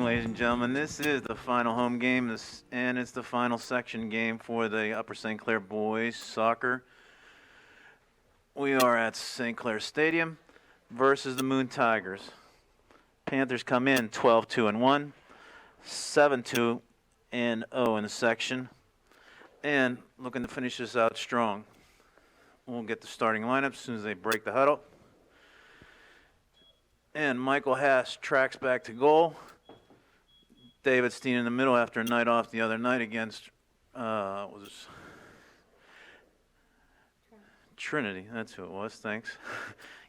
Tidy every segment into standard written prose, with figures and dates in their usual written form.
ladies and gentlemen. This is the final home game, and it's the final section game for the Upper St. Clair boys soccer. We are at St. Clair Stadium versus the Moon Tigers. Panthers come in 12-2-1, 7-2-0 in the section, and looking to finish this out strong. We'll get the starting lineup as soon as they break the huddle. And Michael Haas tracks back to goal. David Steen in the middle after a night off the other night against Trinity. That's who it was. Thanks.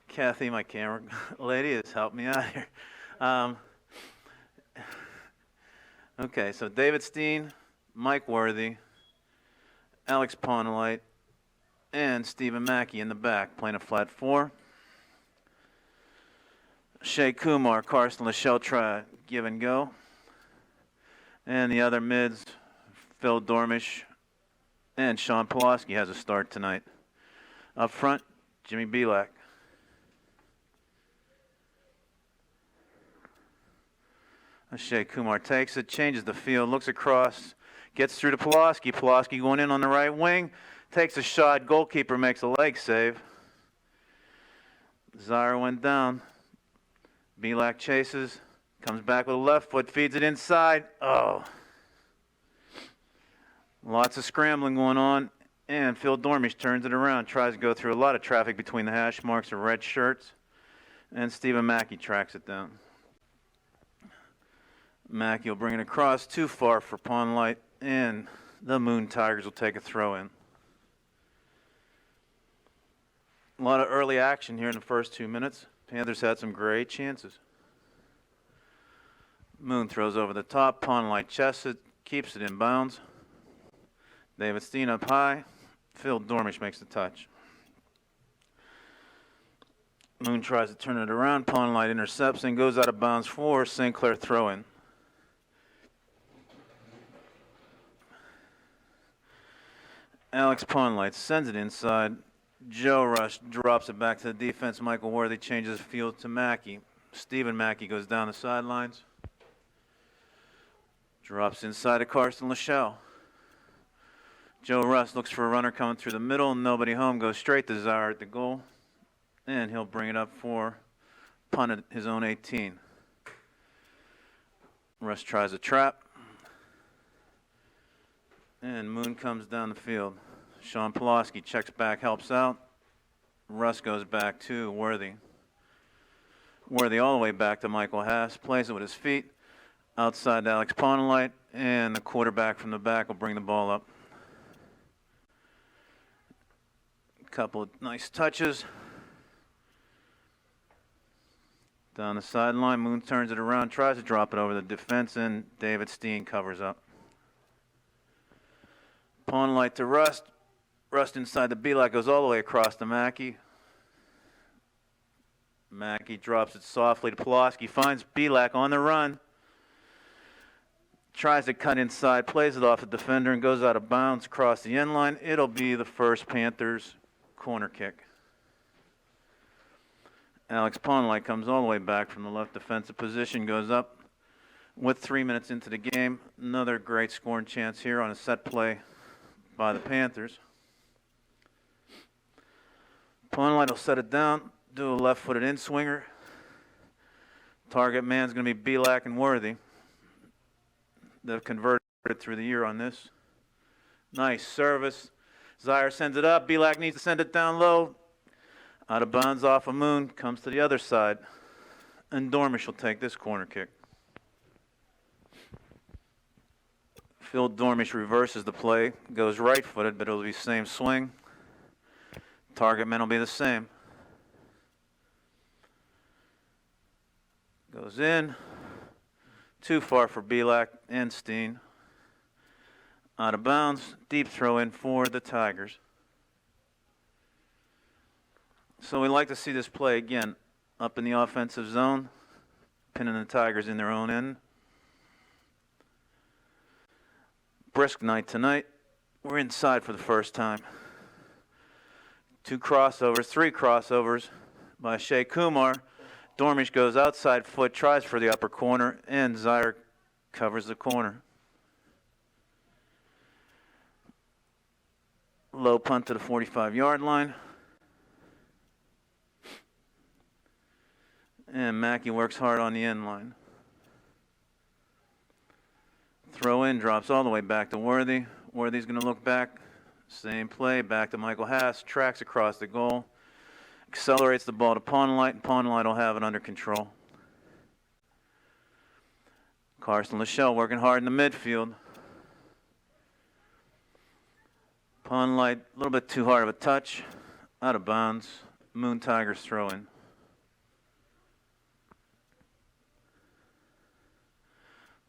Kathy, my camera lady, has helped me out here. Okay, so David Steen, Mike Worthy, Alex Ponlight, and Stephen Mackey in the back playing a flat four. Shea Kumar, Carson Lachelle try give and go. And the other mids, Phil Dormish and Sean Pulaski has a start tonight. Up front, Jimmy Belak. Shea Kumar takes it, changes the field, looks across, gets through to Pulaski. Pulaski going in on the right wing, takes a shot, goalkeeper makes a leg save. Zaire went down. Belak chases, comes back with a left foot, feeds it inside. Oh. Lots of scrambling going on, and Phil Dormish turns it around, tries to go through a lot of traffic between the hash marks of red shirts, and Stephen Mackey tracks it down. Mackey will bring it across, too far for Ponlight, and the Moon Tigers will take a throw in. A lot of early action here in the first 2 minutes. Panthers had some great chances. Moon throws over the top. Ponlight chests it, keeps it in bounds. David Steen up high. Phil Dormish makes the touch. Moon tries to turn it around. Ponlight intercepts and goes out of bounds for St. Clair throw-in. Alex Ponlight sends it inside. Joe Rush drops it back to the defense. Michael Worthy changes the field to Mackey. Stephen Mackey goes down the sidelines. Drops inside to Carson Lachelle. Joe Rush looks for a runner coming through the middle. Nobody home. Goes straight to Zaire at the goal. And he'll bring it up for punt at his own 18. Rush tries a trap. And Moon comes down the field. Sean Pulaski checks back, helps out. Russ goes back to Worthy. Worthy all the way back to Michael Haas. Plays it with his feet. Outside to Alex Ponlight. And the quarterback from the back will bring the ball up. A couple of nice touches. Down the sideline, Moon turns it around, tries to drop it over the defense, and David Steen covers up. Ponlight to Rust. Rust inside the Belak, goes all the way across to Mackey. Mackey drops it softly to Pulaski, finds Belak on the run. Tries to cut inside, plays it off the defender, and goes out of bounds across the end line. It'll be the first Panthers corner kick. Alex Ponlight comes all the way back from the left defensive position, goes up with 3 minutes into the game. Another great scoring chance here on a set play by the Panthers. Ponlight will set it down, do a left-footed in-swinger. Target man's going to be Belak and Worthy. They've converted through the year on this. Nice service. Zaire sends it up. Belak needs to send it down low. Out of bounds off of Moon. Comes to the other side. And Dormish will take this corner kick. Phil Dormish reverses the play. Goes right-footed, but it'll be the same swing. Target men will be the same. Goes in. Too far for Belak and Steen. Out of bounds. Deep throw in for the Tigers. So we like to see this play again. Up in the offensive zone. Pinning the Tigers in their own end. Brisk night tonight. We're inside for the first time. 2 crossovers, 3 crossovers by Shea Kumar. Dormish goes outside foot, tries for the upper corner, and Zaire Covers the corner. Low punt to the 45-yard line. And Mackey works hard on the end line. Throw in, drops all the way back to Worthy. Worthy's going to look back. Same play, back to Michael Haas. Tracks across the goal. Accelerates the ball to Pawnlight, and Pawnlight will have it under control. Carson Lachelle working hard in the midfield. Pawnlight, a little bit too hard of a touch. Out of bounds. Moon Tigers throw in.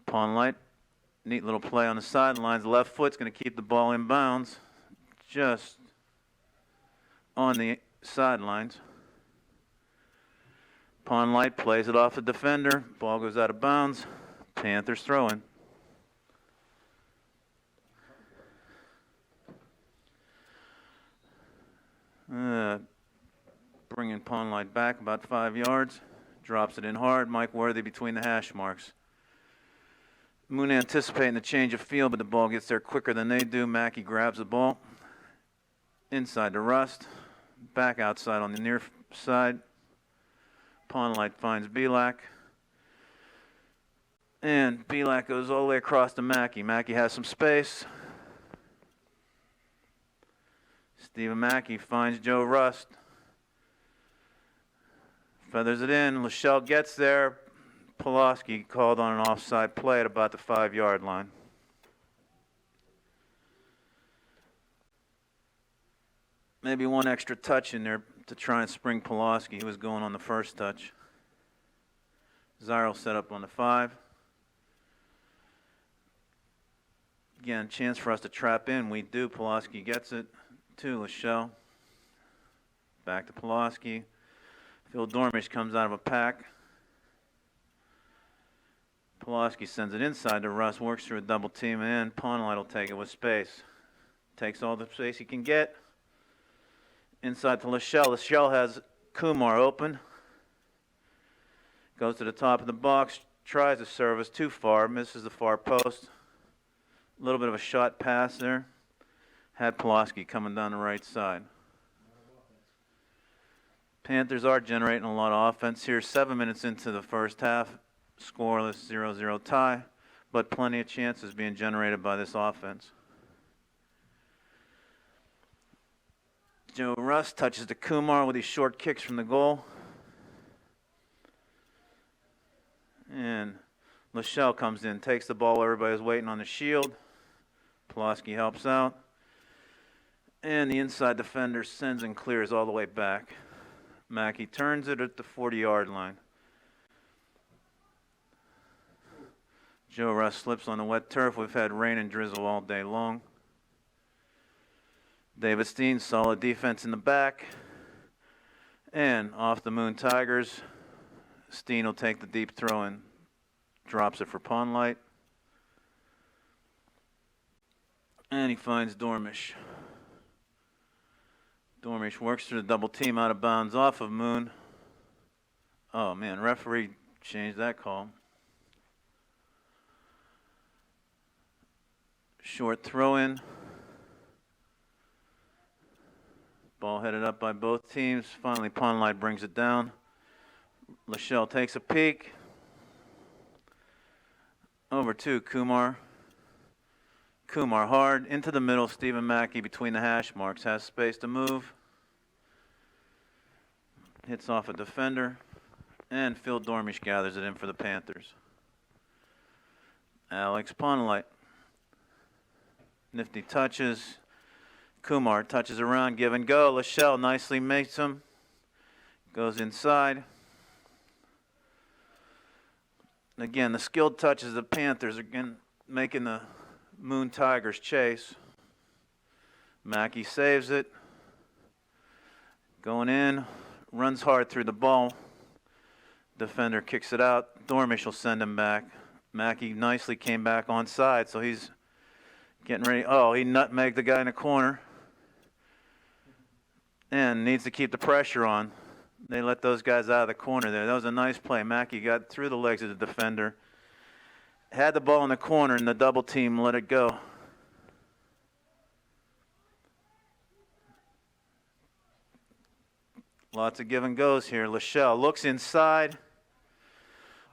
Pawnlight, neat little play on the sidelines. Left foot's going to keep the ball in bounds. Just on the sidelines. Pawnlight plays it off the defender. Ball goes out of bounds. Panthers throwing. Bringing Pawnlight back about 5 yards. Drops it in hard. Mike Worthy between the hash marks. Moon anticipating the change of field, but the ball gets there quicker than they do. Mackey grabs the ball. Inside to Rust. Back outside on the near side. Pawnlight finds Belak. And Belak goes all the way across to Mackey. Mackey has some space. Stephen Mackey finds Joe Rust. Feathers it in. Lachelle gets there. Pulaski called on an offside play at about the 5-yard line. Maybe one extra touch in there to try and spring Pulaski. He was going on the first touch. Zyro set up on the 5. Again, chance for us to trap in. We do. Pulaski gets it to Lachelle. Back to Pulaski. Phil Dormish comes out of a pack. Pulaski sends it inside to Russ, works through a double team, and Pawnlight will take it with space. Takes all the space he can get. Inside to Lachelle. Lachelle has Kumar open. Goes to the top of the box, tries to service too far, misses the far post. A little bit of a shot pass there. Had Pulaski coming down the right side. Panthers are generating a lot of offense here. 7 minutes into the first half. Scoreless 0-0 tie, but plenty of chances being generated by this offense. Joe Rust touches to Kumar with these short kicks from the goal. And Lachelle comes in, takes the ball. Everybody's waiting on the shield. Pulaski helps out. And the inside defender sends and clears all the way back. Mackey turns it at the 40-yard line. Joe Rust slips on the wet turf. We've had rain and drizzle all day long. David Steen, solid defense in the back. And off the Moon Tigers, Steen will take the deep throw and drops it for Pawnlight. And he finds Dormish. Dormish works through the double team out of bounds off of Moon. Oh man, referee changed that call. Short throw in. Ball headed up by both teams. Finally, Pawnlight brings it down. Lachelle takes a peek. Over to Kumar. Kumar hard into the middle. Stephen Mackey between the hash marks. Has space to move. Hits off a defender. And Phil Dormish gathers it in for the Panthers. Alex Pawnlight. Nifty touches. Kumar touches around, give and go. Lachelle nicely makes him. Goes inside. Again, the skilled touches of the Panthers again making the Moon Tigers chase. Mackey saves it. Going in. Runs hard through the ball. Defender kicks it out. Dormish will send him back. Mackey nicely came back onside, so he's getting ready. Oh, he nutmegged the guy in the corner. And needs to keep the pressure on. They let those guys out of the corner there. That was a nice play. Mackey got through the legs of the defender Had the ball in the corner and the double team let it go. Lots of give and goes here. Lachelle looks inside.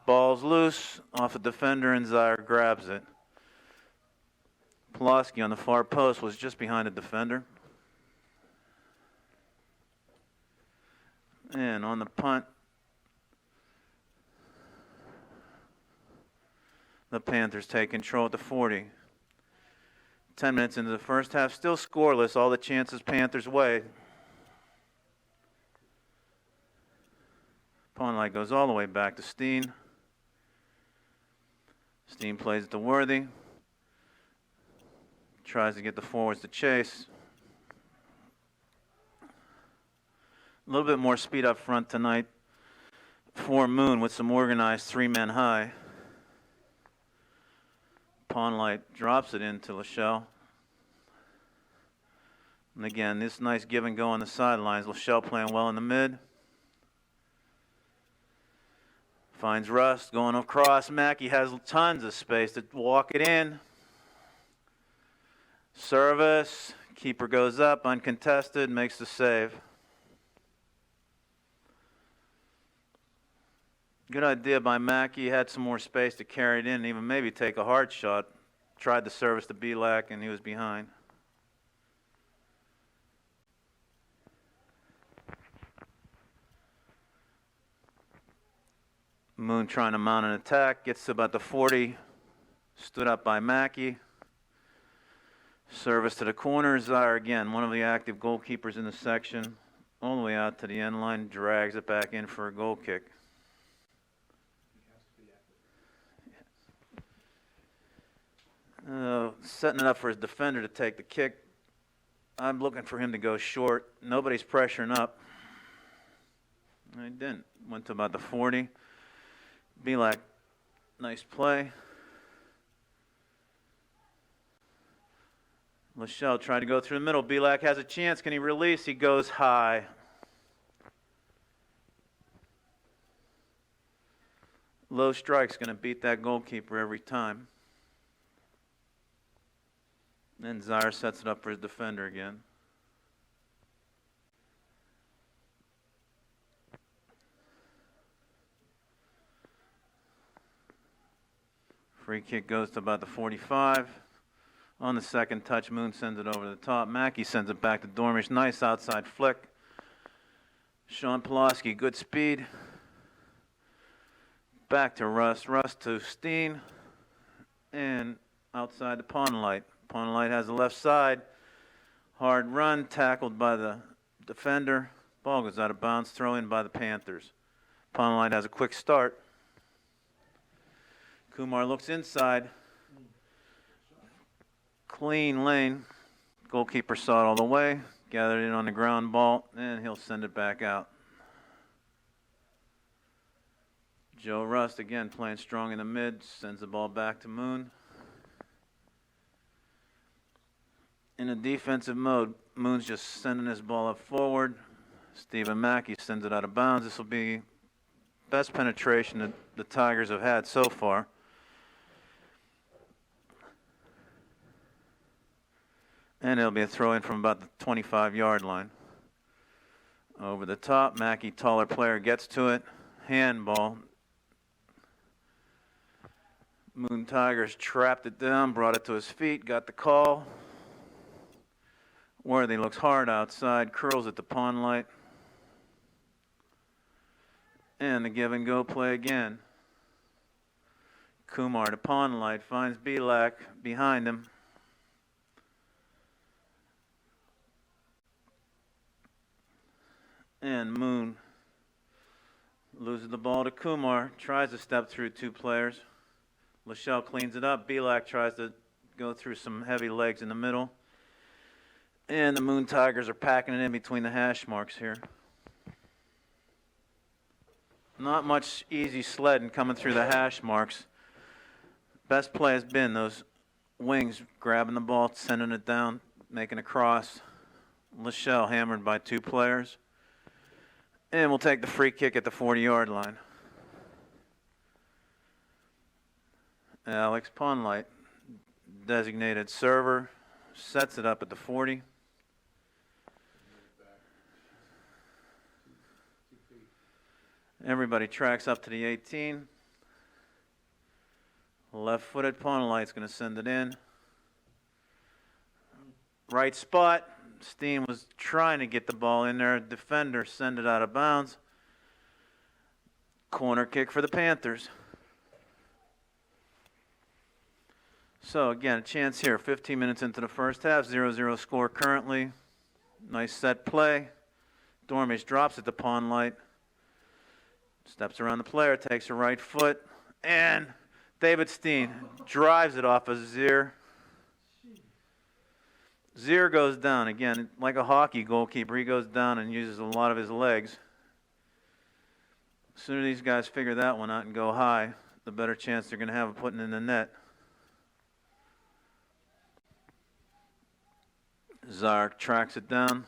Ball's loose off a defender and Zaire grabs it. Pulaski on the far post was just behind the defender. And on the punt, the Panthers take control at the 40. 10 minutes into the first half, still scoreless. All the chances Panthers' way. Pawnlight goes all the way back to Steen. Steen plays it to Worthy. Tries to get the forwards to chase. A little bit more speed up front tonight for Moon with some organized 3 men high. Pawnlight drops it into Lachelle. And again, this nice give and go on the sidelines. Lachelle playing well in the mid. Finds Rust going across. Mackey has tons of space to walk it in. Service. Keeper goes up, uncontested, makes the save. Good idea by Mackey. He had some more space to carry it in and even maybe take a hard shot. Tried the service to Belak and he was behind. Moon trying to mount an attack, gets to about the 40, stood up by Mackey. Service to the corner, Zaire again, one of the active goalkeepers in the section, all the way out to the end line, drags it back in for a goal kick. Setting it up for his defender to take the kick. I'm looking for him to go short. Nobody's pressuring up. He didn't. Went to about the 40. Belak, nice play. Lachelle tried to go through the middle. Belak has a chance. Can he release? He goes high. Low strike's going to beat that goalkeeper every time. Then Zaire sets it up for his defender again. Free kick goes to about the 45. On the second touch, Moon sends it over the top. Mackey sends it back to Dormish. Nice outside flick. Sean Pulaski, good speed. Back to Rust. Rust to Steen. And outside to Pawnlight. Pawnlight has the left side. Hard run, tackled by the defender. Ball goes out of bounds, throw in by the Panthers. Pawnlight has a quick start. Kumar looks inside. Clean lane. Goalkeeper saw it all the way. Gathered in on the ground ball, and he'll send it back out. Joe Rust again playing strong in the mid. Sends the ball back to Moon. In a defensive mode, Moon's just sending his ball up forward. Stephen Mackey sends it out of bounds. This will be best penetration that the Tigers have had so far. And it'll be a throw in from about the 25-yard line. Over the top, Mackey, taller player, gets to it. Handball. Moon Tigers trapped it down, brought it to his feet, got the call. Worthy looks hard outside, curls it to Pawnlight. And the give and go play again. Kumar to Pawnlight, finds Belak behind him. And Moon loses the ball to Kumar, tries to step through 2 players. Lachelle cleans it up. Belak tries to go through some heavy legs in the middle. And the Moon Tigers are packing it in between the hash marks here. Not much easy sledding coming through the hash marks. Best play has been those wings grabbing the ball, sending it down, making a cross. Lachelle hammered by 2 players. And we'll take the free kick at the 40-yard line. Alex Ponlight, designated server, sets it up at the 40. Everybody tracks up to the 18. Left-footed Ponlight's going to send it in. Right spot. Steen was trying to get the ball in there. Defender send it out of bounds. Corner kick for the Panthers. So again, a chance here. 15 minutes into the first half. 0-0 score currently. Nice set play. Dormish drops it to Ponlight. Steps around the player, takes her right foot, and David Steen drives it off of Zier. Zier goes down. Again, like a hockey goalkeeper, he goes down and uses a lot of his legs. As soon as these guys figure that one out and go high, the better chance they're going to have of putting it in the net. Zark tracks it down,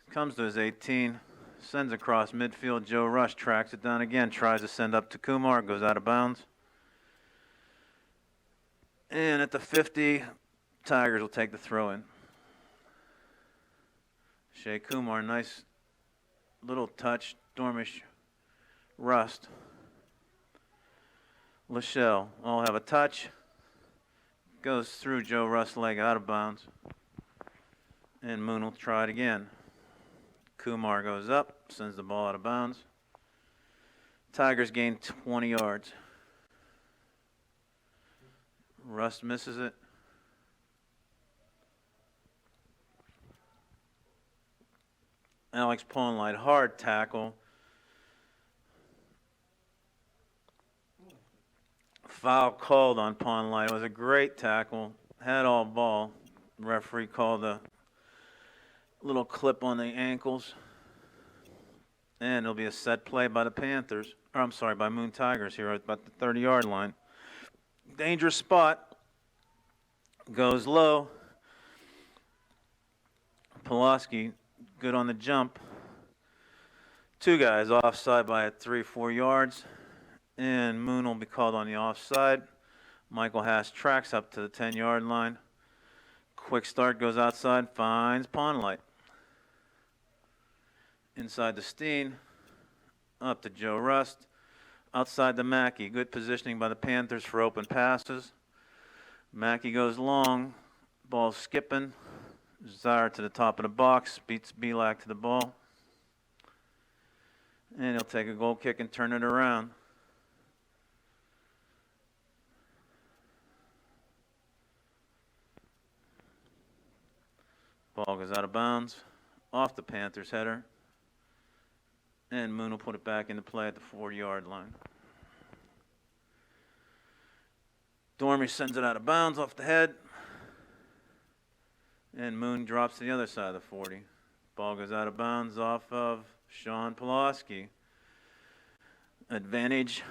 comes to his 18. Sends across midfield. Joe Rush tracks it down again. Tries to send up to Kumar. Goes out of bounds. And at the 50, Tigers will take the throw in. Shea Kumar, nice little touch. Dormish, Rust, Lachelle all have a touch. Goes through Joe Rust's leg out of bounds. And Moon will try it again. Kumar goes up, sends the ball out of bounds. Tigers gain 20 yards. Rust misses it. Alex Ponlight, hard tackle. Foul called on Ponlight. It was a great tackle. Had all ball. Referee called a little clip on the ankles. And it'll be a set play by the Panthers. Or I'm sorry, by Moon Tigers here at about the 30-yard line. Dangerous spot. Goes low. Pulaski, good on the jump. Two guys offside by 3-4 yards. And Moon will be called on the offside. Michael Haas tracks up to the 10-yard line. Quick start, goes outside, finds Ponlight. Inside to Steen, up to Joe Rust. Outside to Mackey. Good positioning by the Panthers for open passes. Mackey goes long. Ball skipping. Zaire to the top of the box. Beats Belak to the ball. And he'll take a goal kick and turn it around. Ball goes out of bounds. Off the Panthers' header. And Moon will put it back into play at the 4-yard line. Dormish sends it out of bounds off the head. And Moon drops to the other side of the 40. Ball goes out of bounds off of Sean Pulaski. Advantage,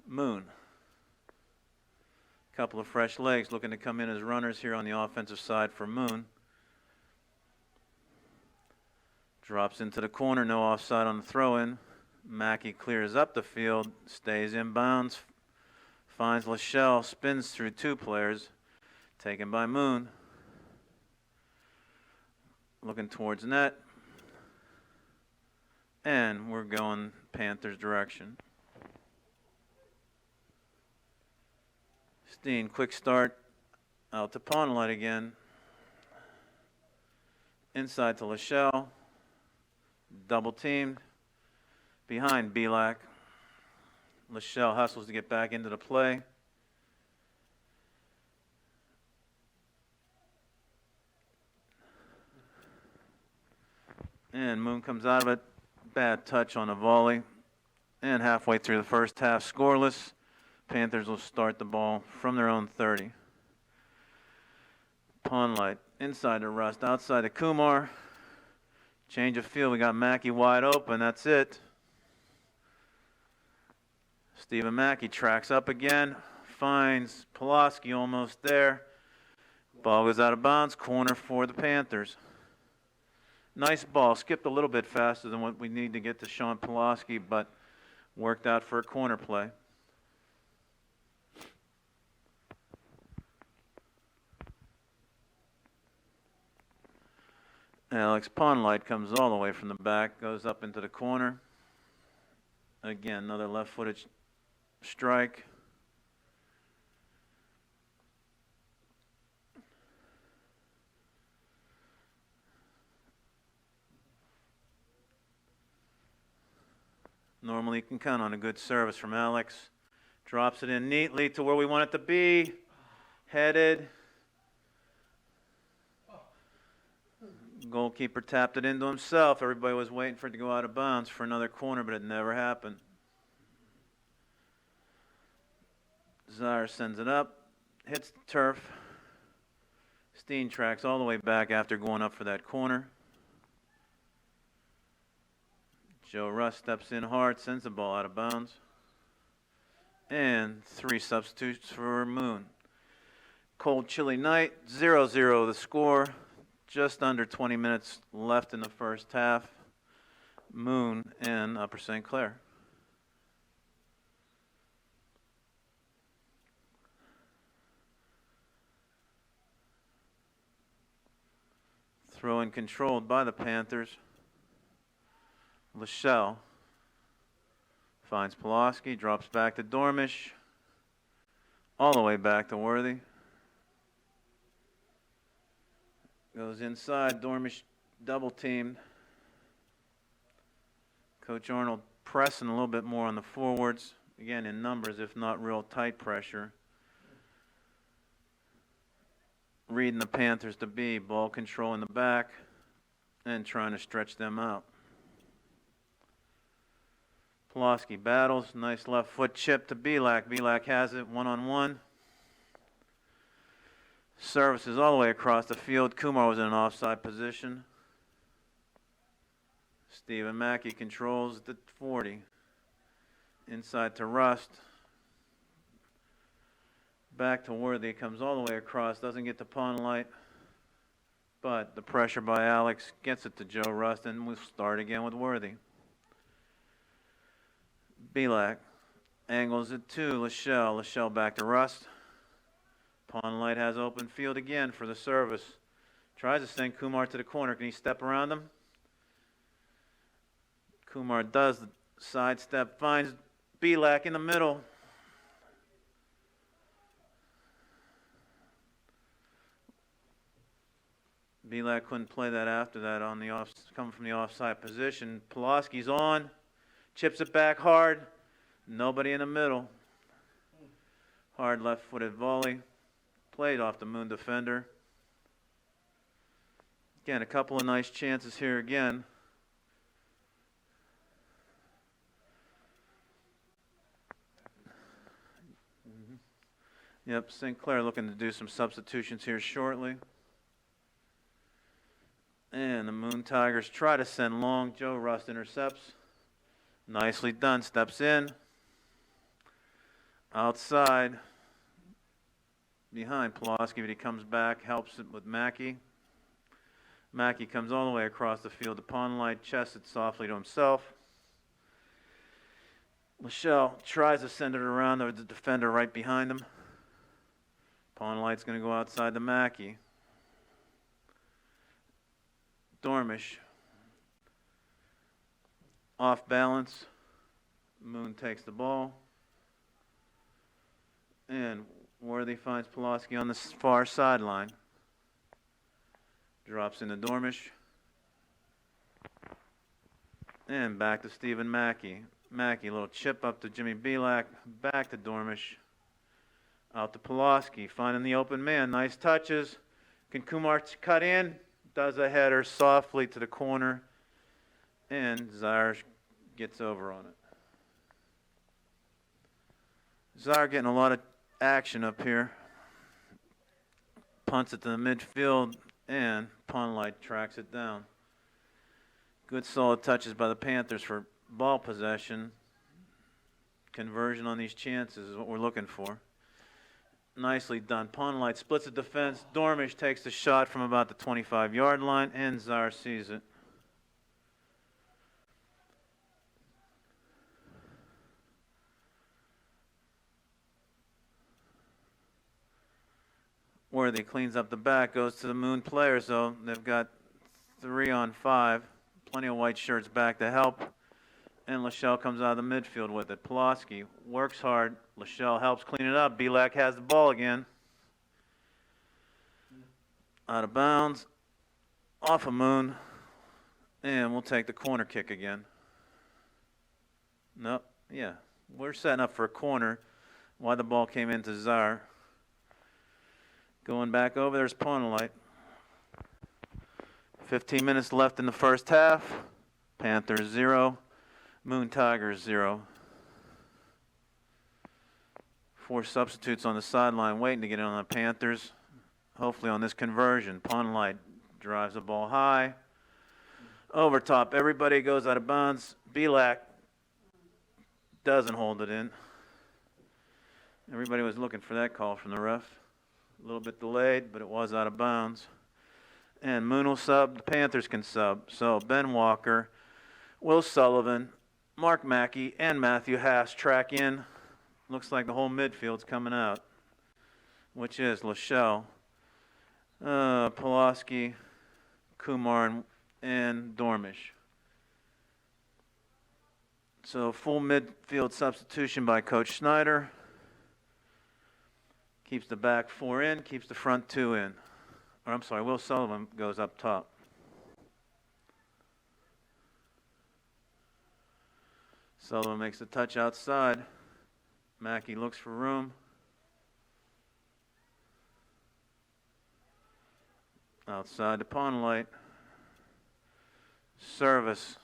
Moon. Couple of fresh legs looking to come in as runners here on the offensive side for Moon. Drops into the corner, no offside on the throw-in. Mackey clears up the field, stays in bounds, finds Lachelle, spins through two players, taken by Moon. Looking towards net. And we're going Panthers direction. Steen, quick start, out to Ponlight again. Inside to Lachelle. Double teamed behind Belak. Lachelle hustles to get back into the play. And Moon comes out of it. Bad touch on a volley. And halfway through the first half, scoreless. Panthers will start the ball from their own 30. Ponlight inside to Rust, outside to Kumar. Change of field, we got Mackey wide open, that's it. Stephen Mackey tracks up again, finds Pulaski almost there. Ball goes out of bounds, corner for the Panthers. Nice ball, skipped a little bit faster than what we need to get to Sean Pulaski, but worked out for a corner play. Alex Ponlight comes all the way from the back, goes up into the corner. Again, another left-footed strike. Normally you can count on a good service from Alex. Drops it in neatly to where we want it to be. Headed. Goalkeeper tapped it into himself. Everybody was waiting for it to go out of bounds for another corner, but it never happened. Zaire sends it up. Hits the turf. Steen tracks all the way back after going up for that corner. Joe Rust steps in hard, sends the ball out of bounds. And 3 substitutes for Moon. Cold, chilly night, 0-0 the score. Just under 20 minutes left in the first half. Moon and Upper St. Clair. Throw in controlled by the Panthers. Lachelle finds Pulaski, drops back to Dormish, all the way back to Worthy. Goes inside, Dormish double teamed. Coach Arnold pressing a little bit more on the forwards, again in numbers, if not real tight pressure. Reading the Panthers to be, ball control in the back, and trying to stretch them out. Pulaski battles, nice left foot chip to Belak. Belak has it, one-on-one. Services all the way across the field. Kumar was in an offside position. Stephen Mackey controls the 40. Inside to Rust. Back to Worthy, comes all the way across, doesn't get to Ponlight. But the pressure by Alex gets it to Joe Rust, and we'll start again with Worthy. Belak angles it to Lachelle. Lachelle back to Rust. Ponlight has open field again for the service. Tries to send Kumar to the corner. Can he step around him? Kumar does the sidestep, finds Belak in the middle. Belak couldn't play that after that on the coming from the offside position. Pulaski's on. Chips it back hard. Nobody in the middle. Hard left-footed volley. Played off the Moon defender. Again, a couple of nice chances here again. Yep, St. Clair looking to do some substitutions here shortly. And the Moon Tigers try to send long. Joe Rust intercepts. Nicely done. Steps in. Outside. Behind Pulaski, but he comes back. Helps it with Mackey. Mackey comes all the way across the field to Ponlight. Chests it softly to himself. Lachelle tries to send it around. There's the defender right behind him. Ponlight's going to go outside to Mackey. Dormish. Off balance. Moon takes the ball. And Worthy finds Pulaski on the far sideline. Drops into Dormish. And back to Stephen Mackey. Mackey, a little chip up to Jimmy Belak. Back to Dormish. Out to Pulaski. Finding the open man. Nice touches. Can Kumar cut in? Does a header softly to the corner. And Zaire gets over on it. Zaire getting a lot of action up here. Punts it to the midfield, and Ponlight tracks it down. Good solid touches by the Panthers for ball possession. Conversion on these chances is what we're looking for. Nicely done. Ponlight splits the defense. Dormish takes the shot from about the 25-yard line, and Zaire sees it. Worthy cleans up the back, goes to the Moon players, though. They've got 3-on-5. Plenty of white shirts back to help. And Lachelle comes out of the midfield with it. Pulaski works hard. Lachelle helps clean it up. Belak has the ball again. Out of bounds. Off of Moon. And we'll take the corner kick again. Nope. Yeah. We're setting up for a corner. Why the ball came into Czar. Going back over, there's Pawnlight. 15 minutes left in the first half. Panthers 0. Moon Tigers 0. 4 substitutes on the sideline waiting to get in on the Panthers. Hopefully on this conversion. Pawnlight drives the ball high. Over top. Everybody goes out of bounds. Belak doesn't hold it in. Everybody was looking for that call from the ref. A little bit delayed, but it was out of bounds. And Moon will sub. The Panthers can sub. So Ben Walker, Will Sullivan, Mark Mackey, and Matthew Haas track in. Looks like the whole midfield's coming out, which is Lachelle, Pulaski, Kumar, and Dormish. So full midfield substitution by Coach Schneider. Keeps the back 4 in, keeps the front 2 in. Or I'm sorry, Will Sullivan goes up top. Sullivan makes the touch outside. Mackey looks for room. Outside to Pawnlight. Service.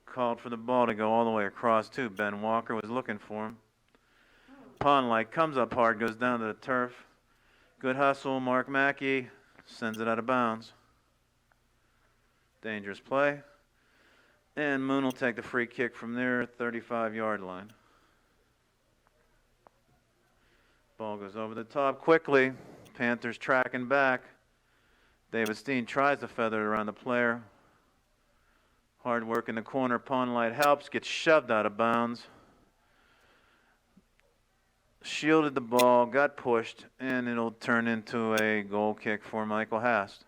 Called for the ball to go all the way across too. Ben Walker was looking for him. Pawnlight comes up hard, goes down to the turf. Good hustle, Mark Mackey sends it out of bounds. Dangerous play. And Moon will take the free kick from their 35-yard line. Ball goes over the top quickly. Panthers tracking back. David Steen tries to feather it around the player. Hard work in the corner. Pawnlight helps, gets shoved out of bounds. Shielded the ball, got pushed, and it'll turn into a goal kick for Michael Hast.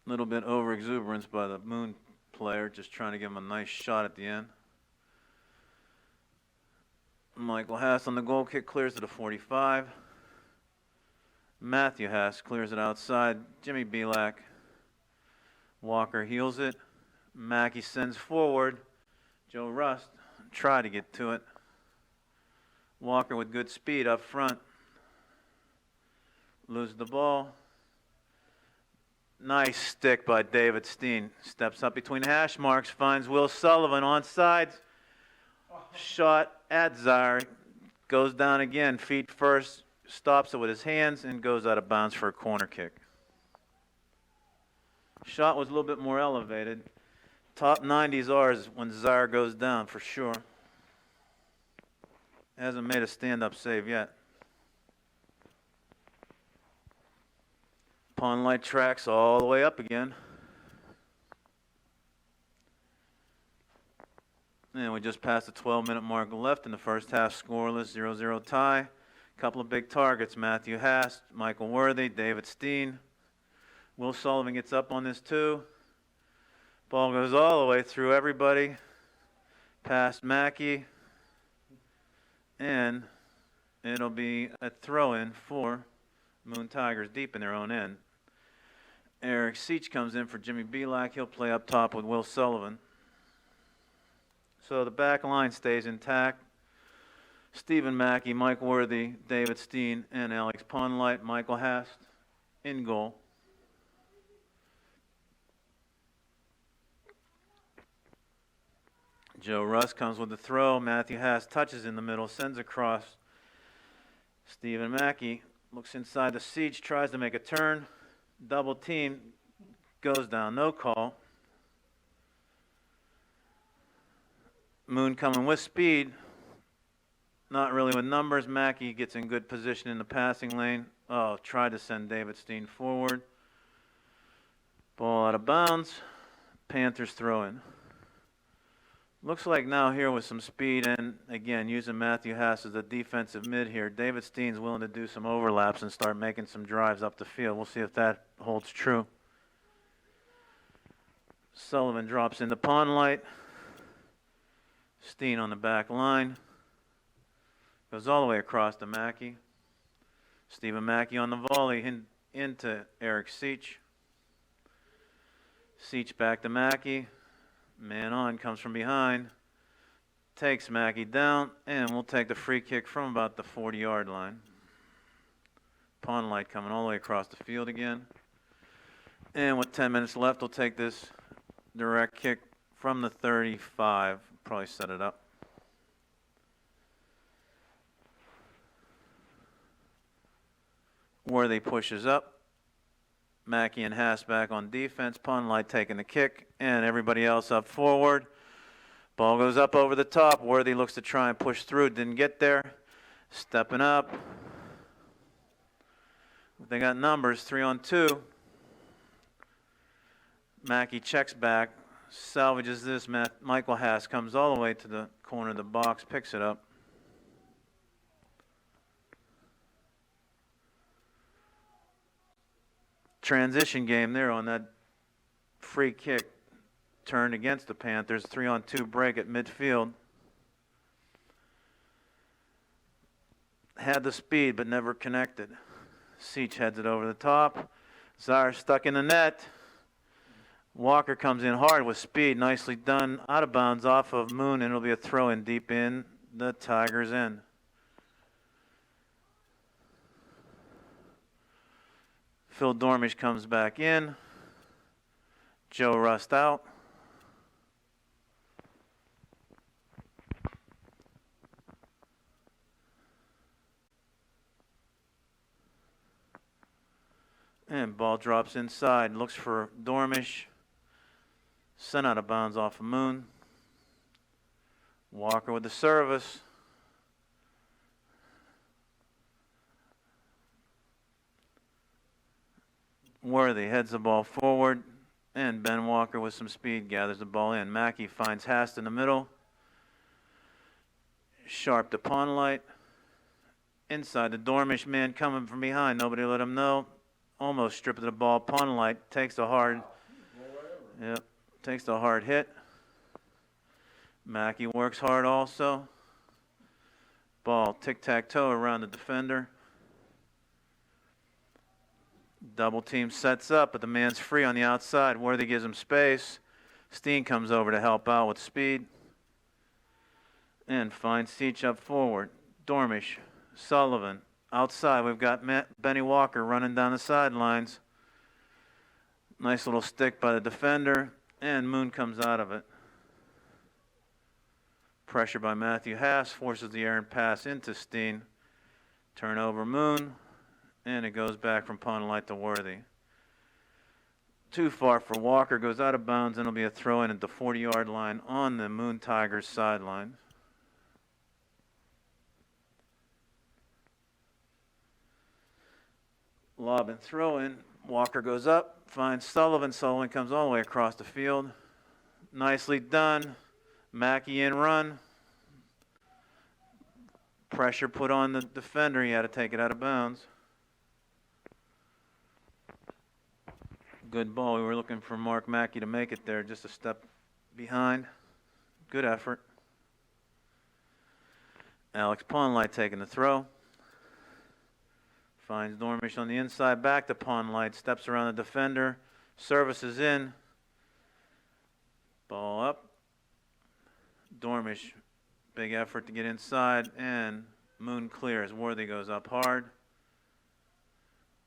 A little bit over exuberance by the Moon player, just trying to give him a nice shot at the end. Michael Hast on the goal kick clears to the 45. Matthew Hast clears it outside. Jimmy Belak. Walker heels it. Mackey sends forward. Joe Rust tried to get to it. Walker with good speed up front. Loses the ball. Nice stick by David Steen. Steps up between hash marks, finds Will Sullivan on sides. Shot at Zaire. Goes down again, feet first. Stops it with his hands and goes out of bounds for a corner kick. Shot was a little bit more elevated. Top 90's ours when Zaire goes down, for sure. Hasn't made a stand-up save yet. Pawnlight tracks all the way up again. And we just passed the 12-minute mark left in the first half, scoreless, 0-0 tie. Couple of big targets, Matthew Hast, Michael Worthy, David Steen. Will Sullivan gets up on this too. Ball goes all the way through everybody, past Mackey, and it'll be a throw-in for Moon Tigers deep in their own end. Eric Seach comes in for Jimmy Belak. He'll play up top with Will Sullivan. So the back line stays intact. Stephen Mackey, Mike Worthy, David Steen, and Alex Pawnlight, Michael Hast in goal. Joe Russ comes with the throw. Matthew Hast touches in the middle, sends across. Stephen Mackey looks inside the siege, tries to make a turn. Double team, goes down, no call. Moon coming with speed. Not really with numbers. Mackey gets in good position in the passing lane. Oh, tried to send David Steen forward. Ball out of bounds. Panthers throw in. Looks like now here with some speed and, again, using Matthew Haas as a defensive mid here, David Steen's willing to do some overlaps and start making some drives up the field. We'll see if that holds true. Sullivan drops into Pond Light. Steen on the back line. Goes all the way across to Mackey. Stephen Mackey on the volley into Eric Seach. Seach back to Mackey. Man on, comes from behind. Takes Mackey down, and we'll take the free kick from about the 40-yard line. Pond Light coming all the way across the field again. And with 10 minutes left, we'll take this direct kick from the 35. Probably set it up. Worthy pushes up. Mackey and Haas back on defense. Pond Light taking the kick, and everybody else up forward. Ball goes up over the top. Worthy looks to try and push through. Didn't get there. Stepping up. They got numbers, 3-on-2. Mackey checks back, salvages this. Michael Haas comes all the way to the corner of the box, picks it up. Transition game there on that free kick turned against the Panthers. 3-on-2 break at midfield. Had the speed but never connected. Seach heads it over the top. Zaire stuck in the net. Walker comes in hard with speed. Nicely done. Out of bounds off of Moon, and it'll be a throw in deep in the Tigers' end. Phil Dormish comes back in. Joe Rust out. And ball drops inside. Looks for Dormish. Sent out of bounds off of Moon. Walker with the service. Worthy heads the ball forward, and Ben Walker with some speed gathers the ball in. Mackey finds Hast in the middle. Sharp to Pond Light. Inside the Dormish man coming from behind. Nobody let him know. Almost stripping the ball. Pond Light takes a hard hit. Mackey works hard also. Ball tic-tac-toe around the defender. Double team sets up, but the man's free on the outside. Worthy gives him space. Steen comes over to help out with speed. And finds Seach up forward. Dormish, Sullivan, outside. We've got Benny Walker running down the sidelines. Nice little stick by the defender, and Moon comes out of it. Pressure by Matthew Haas forces the errant pass into Steen. Turnover Moon. And it goes back from Pond Light to Worthy. Too far for Walker. Goes out of bounds, and it'll be a throw in at the 40-yard line on the Moon Tigers sideline. Lob and throw in. Walker goes up, finds Sullivan. Sullivan comes all the way across the field. Nicely done. Mackey in run. Pressure put on the defender. He had to take it out of bounds. Good ball. We were looking for Mark Mackey to make it there, just a step behind. Good effort. Alex Pond Light taking the throw. Finds Dormish on the inside, back to Pond Light, steps around the defender, services in. Ball up. Dormish, big effort to get inside, and Moon clears. Worthy goes up hard.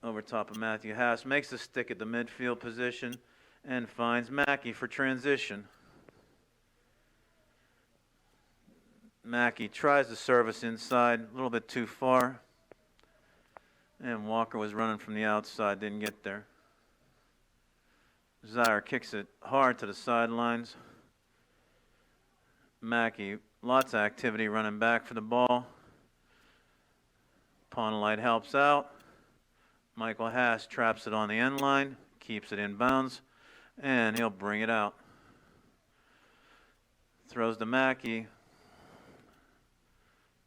Over top of Matthew Haas, makes a stick at the midfield position, and finds Mackey for transition. Mackey tries to service inside, a little bit too far. And Walker was running from the outside, didn't get there. Zaire kicks it hard to the sidelines. Mackey, lots of activity running back for the ball. Pond Light helps out. Michael Haas traps it on the end line, keeps it in bounds, and he'll bring it out. Throws to Mackey.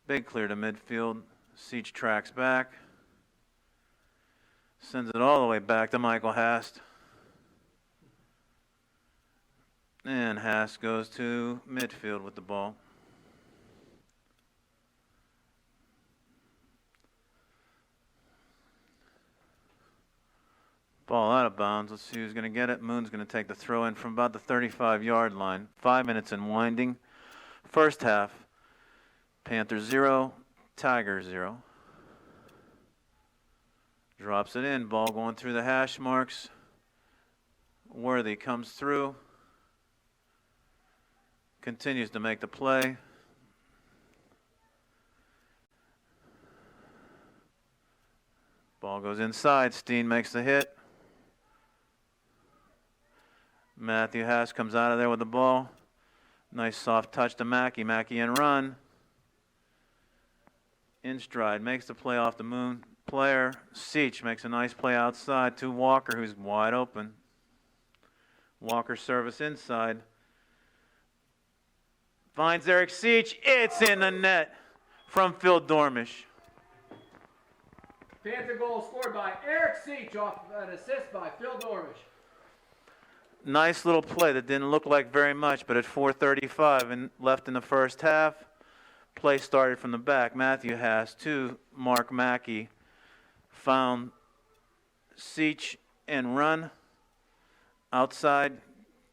Big clear to midfield. Seach tracks back. Sends it all the way back to Michael Hast. And Hast goes to midfield with the ball. Ball out of bounds. Let's see who's going to get it. Moon's going to take the throw in from about the 35-yard line. 5 minutes and winding. First half, Panthers 0, Tigers 0. Drops it in. Ball going through the hash marks. Worthy comes through. Continues to make the play. Ball goes inside. Steen makes the hit. Matthew Hast comes out of there with the ball. Nice soft touch to Mackey. Mackey and run. In stride. Makes the play off the Moon player. Seach makes a nice play outside to Walker, who's wide open. Walker service inside. Finds Eric Seach. It's in the net from Phil Dormish. Panther goal scored by Eric Seach off an assist by Phil Dormish. Nice little play that didn't look like very much, but at 4:35 and left in the first half, play started from the back. Matthew Hast to Mark Mackey. Found Seach and run. Outside,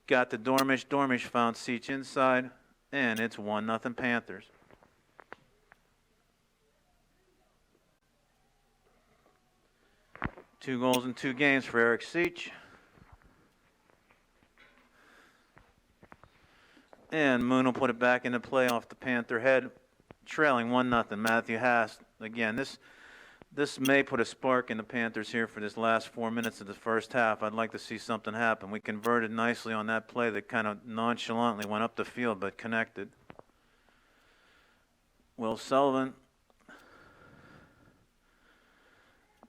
got to Dormish. Dormish found Seach inside, and it's 1-0 Panthers. Two goals in 2 games for Eric Seach. And Moon will put it back into play off the Panther head, trailing 1-0. Matthew Hast. Again, this may put a spark in the Panthers here for this last 4 minutes of the first half. I'd like to see something happen. We converted nicely on that play that kind of nonchalantly went up the field but connected. Will Sullivan.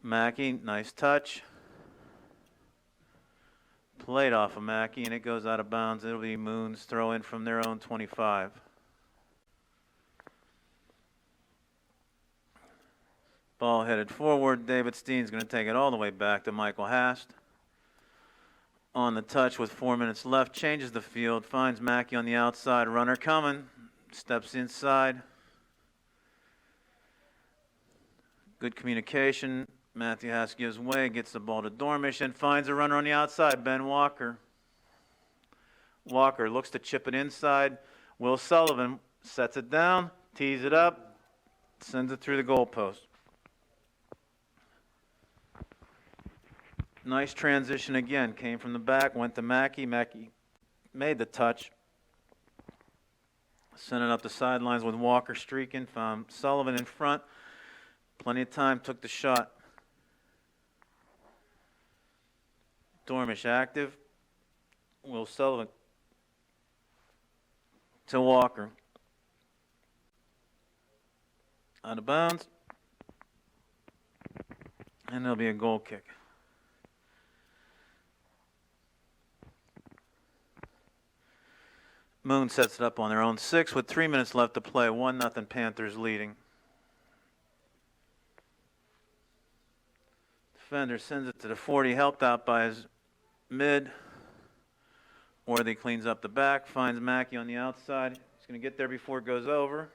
Mackey, nice touch. Played off of Mackey, and it goes out of bounds. It'll be Moon's throw in from their own 25. Ball headed forward. David Steen's going to take it all the way back to Michael Hast. On the touch with 4 minutes left. Changes the field. Finds Mackey on the outside. Runner coming. Steps inside. Good communication. Matthew Hast gives way, gets the ball to Dormish, and finds a runner on the outside, Ben Walker. Walker looks to chip it inside. Will Sullivan sets it down, tees it up, sends it through the goalpost. Nice transition again. Came from the back, went to Mackey. Mackey made the touch. Sent it up the sidelines with Walker streaking. Found Sullivan in front. Plenty of time, took the shot. Dormish active. Will Sullivan to Walker. Out of bounds. And there'll be a goal kick. Moon sets it up on their own 6 with 3 minutes left to play. 1-0 Panthers leading. Defender sends it to the 40, helped out by his mid. Worthy cleans up the back, finds Mackey on the outside. He's going to get there before it goes over.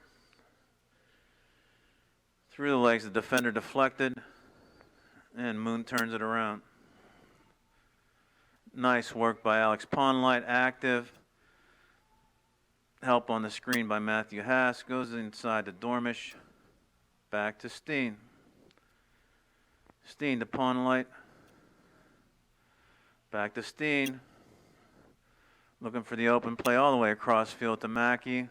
Through the legs, the defender deflected, and Moon turns it around. Nice work by Alex Ponlight, active. Help on the screen by Matthew Hast. Goes inside to Dormish. Back to Steen. Steen to Ponlight. Back to Steen. Looking for the open play all the way across field to Mackey.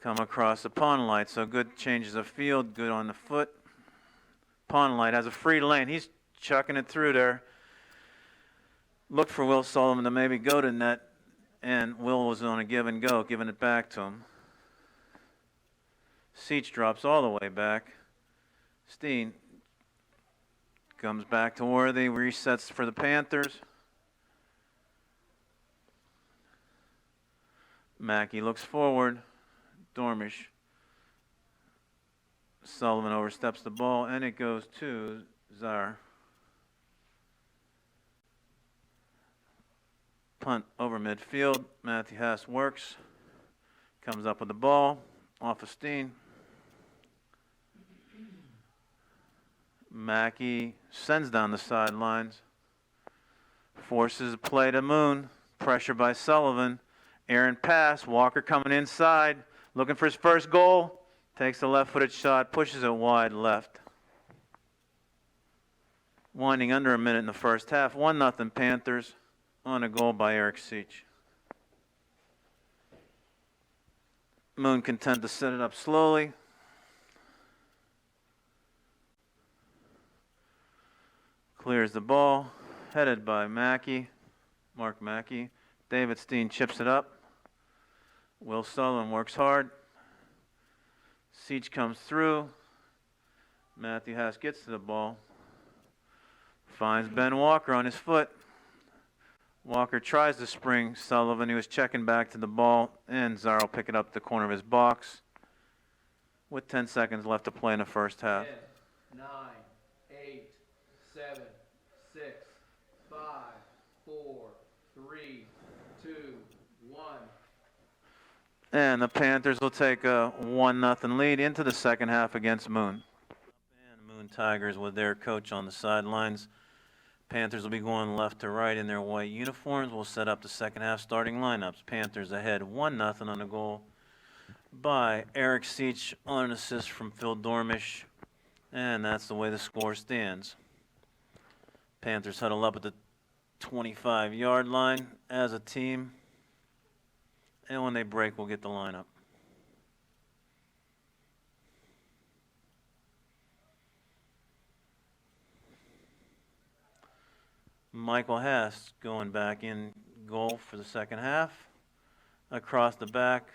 Come across the Ponlight. So good changes of field, good on the foot. Ponlight has a free lane. He's chucking it through there. Looked for Will Sullivan to maybe go to net, and Will was on a give and go, giving it back to him. Seach drops all the way back. Steen comes back to Worthy, resets for the Panthers. Mackey looks forward. Dormish. Sullivan oversteps the ball, and it goes to Czar. Punt over midfield. Matthew Haas works. Comes up with the ball. Off of Steen. Mackey sends down the sidelines. Forces a play to Moon. Pressure by Sullivan. Aaron pass. Walker coming inside. Looking for his first goal. Takes the left-footed shot. Pushes it wide left. Winding under a minute in the first half. 1-0 Panthers on a goal by Eric Seach. Moon content to set it up slowly. Clears the ball. Headed by Mackey. Mark Mackey. David Steen chips it up. Will Sullivan works hard. Seach comes through. Matthew Haas gets to the ball. Finds Ben Walker on his foot. Walker tries to spring Sullivan. He was checking back to the ball, and Czar will pick it up the corner of his box with 10 seconds left to play in the first half. 10, 9, 8, 7, 6, 5, 4, 3, 2, 1. And the Panthers will take a 1-0 lead into the second half against Moon. And Moon Tigers with their coach on the sidelines. Panthers will be going left to right in their white uniforms. We'll set up the second half starting lineups. Panthers ahead 1-0 on a goal by Eric Seach on an assist from Phil Dormish. And that's the way the score stands. Panthers huddle up at the 25-yard line as a team. And when they break, we'll get the lineup. Michael Haas going back in goal for the second half. Across the back,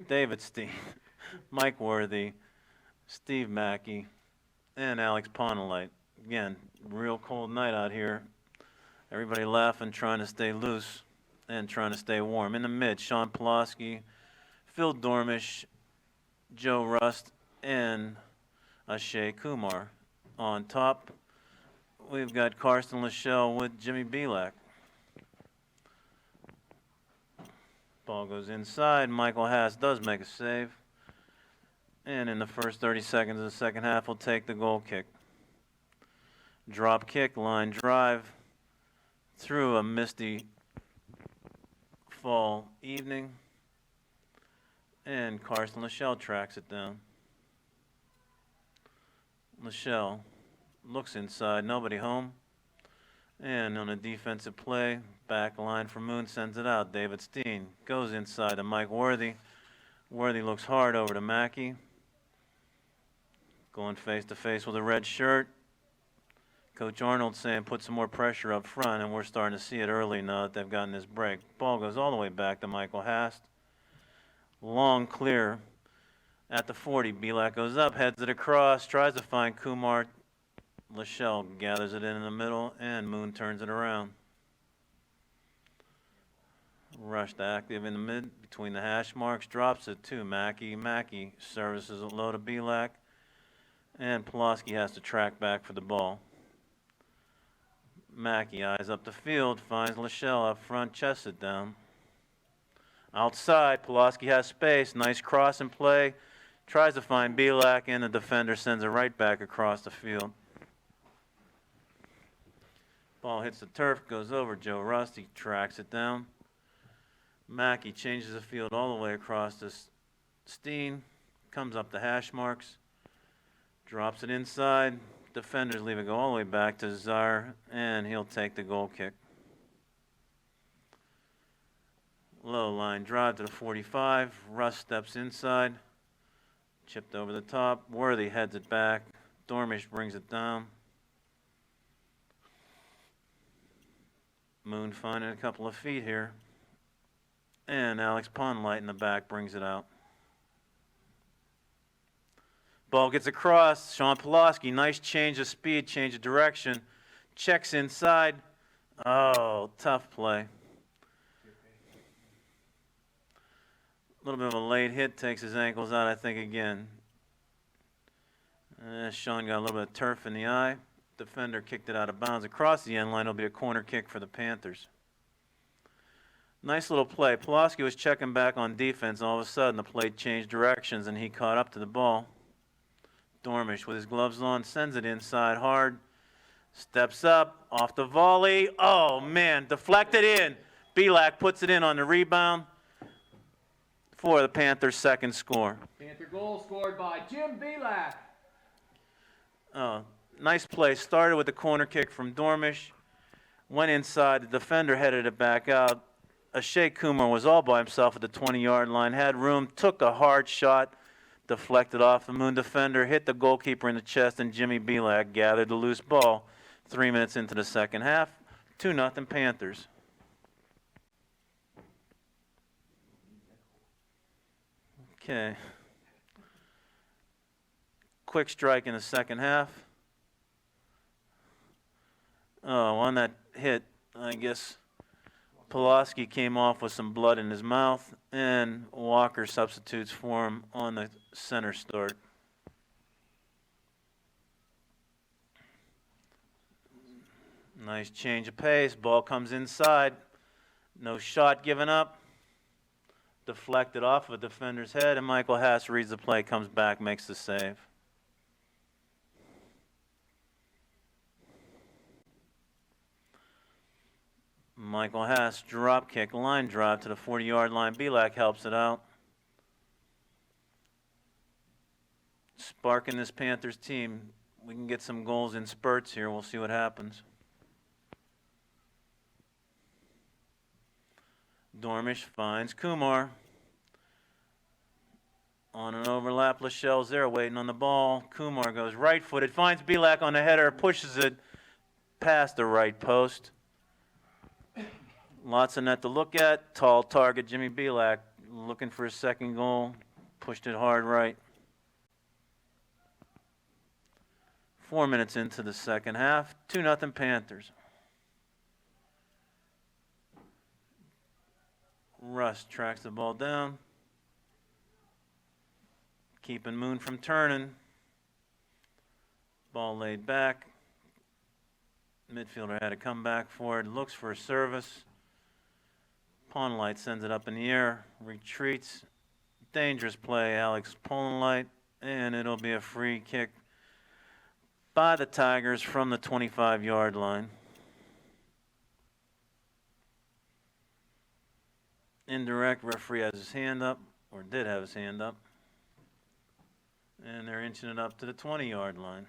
David Steen, Mike Worthy, Steve Mackey, and Alex Ponelite. Again, real cold night out here. Everybody laughing, trying to stay loose and trying to stay warm. In the mid, Sean Pulaski, Phil Dormish, Joe Rust, and Ashay Kumar. On top, we've got Karsten Lachelle with Jimmy Belak. Ball goes inside. Michael Haas does make a save. And in the first 30 seconds of the second half, we'll take the goal kick. Drop kick, line drive through a misty fall evening. And Karsten Lachelle tracks it down. Lachelle looks inside, nobody home. And on a defensive play, back line for Moon sends it out. David Steen goes inside to Mike Worthy. Worthy looks hard over to Mackey. Going face to face with a red shirt. Coach Arnold saying put some more pressure up front, and we're starting to see it early now that they've gotten this break. Ball goes all the way back to Michael Haas. Long clear at the 40. Belak goes up, heads it across, tries to find Kumar. Lachelle gathers it in the middle, and Moon turns it around. Rushed active in the mid between the hash marks, drops it to Mackey. Mackey services it low to Belak, and Pulaski has to track back for the ball. Mackey eyes up the field, finds Lachelle up front, chests it down. Outside, Pulaski has space, nice cross and play. Tries to find Belak, and the defender sends it right back across the field. Ball hits the turf, goes over Joe Rust, he tracks it down. Mackey changes the field all the way across to Steen, comes up the hash marks, drops it inside. Defenders leave it go all the way back to Czar, and he'll take the goal kick. Low line drive to the 45. Rust steps inside. Chipped over the top. Worthy heads it back. Dormish brings it down. Moon finding a couple of feet here. And Alex Ponlight in the back brings it out. Ball gets across. Sean Pulaski, nice change of speed, change of direction. Checks inside. Oh, tough play. little bit of a late hit, takes his ankles out, I think, again. Sean got a little bit of turf in the eye. Defender kicked it out of bounds. Across the end line, it'll be a corner kick for the Panthers. Nice little play. Pulaski was checking back on defense. All of a sudden, the play changed directions, and he caught up to the ball. Dormish, with his gloves on, sends it inside hard. Steps up, off the volley. Oh, man, deflected in. Belak puts it in on the rebound for the Panthers' second score. Panther goal scored by Jim Belak. Oh, nice play. Started with the corner kick from Dormish. Went inside. The defender headed it back out. Ashay Kumar was all by himself at the 20-yard line. Had room. Took a hard shot. Deflected off the Moon defender. Hit the goalkeeper in the chest. And Jimmy Belak gathered the loose ball. 3 minutes into the second half. 2-0 Panthers. Okay. Quick strike in the second half. Oh, on that hit, I guess Pulaski came off with some blood in his mouth, and Walker substitutes for him on the center start. Nice change of pace. Ball comes inside. No shot given up. Deflected off of a defender's head, and Michael Haas reads the play, comes back, makes the save. Michael Haas, drop kick, line drive to the 40-yard line. Belak helps it out. Sparking this Panthers team. We can get some goals in spurts here. We'll see what happens. Dormish finds Kumar. On an overlap, Lachelle's there waiting on the ball. Kumar goes right-footed, finds Belak on the header, pushes it past the right post. Lots of net to look at. Tall target, Jimmy Belak, looking for his second goal. Pushed it hard right. 4 minutes into the second half. 2-0 Panthers. Russ tracks the ball down. Keeping Moon from turning. Ball laid back. Midfielder had to come back for it. Looks for a service. Polenlight sends it up in the air. Retreats. Dangerous play, Alex Polenlight. And it'll be a free kick by the Tigers from the 25-yard line. Indirect, referee has his hand up, or did have his hand up. And they're inching it up to the 20-yard line.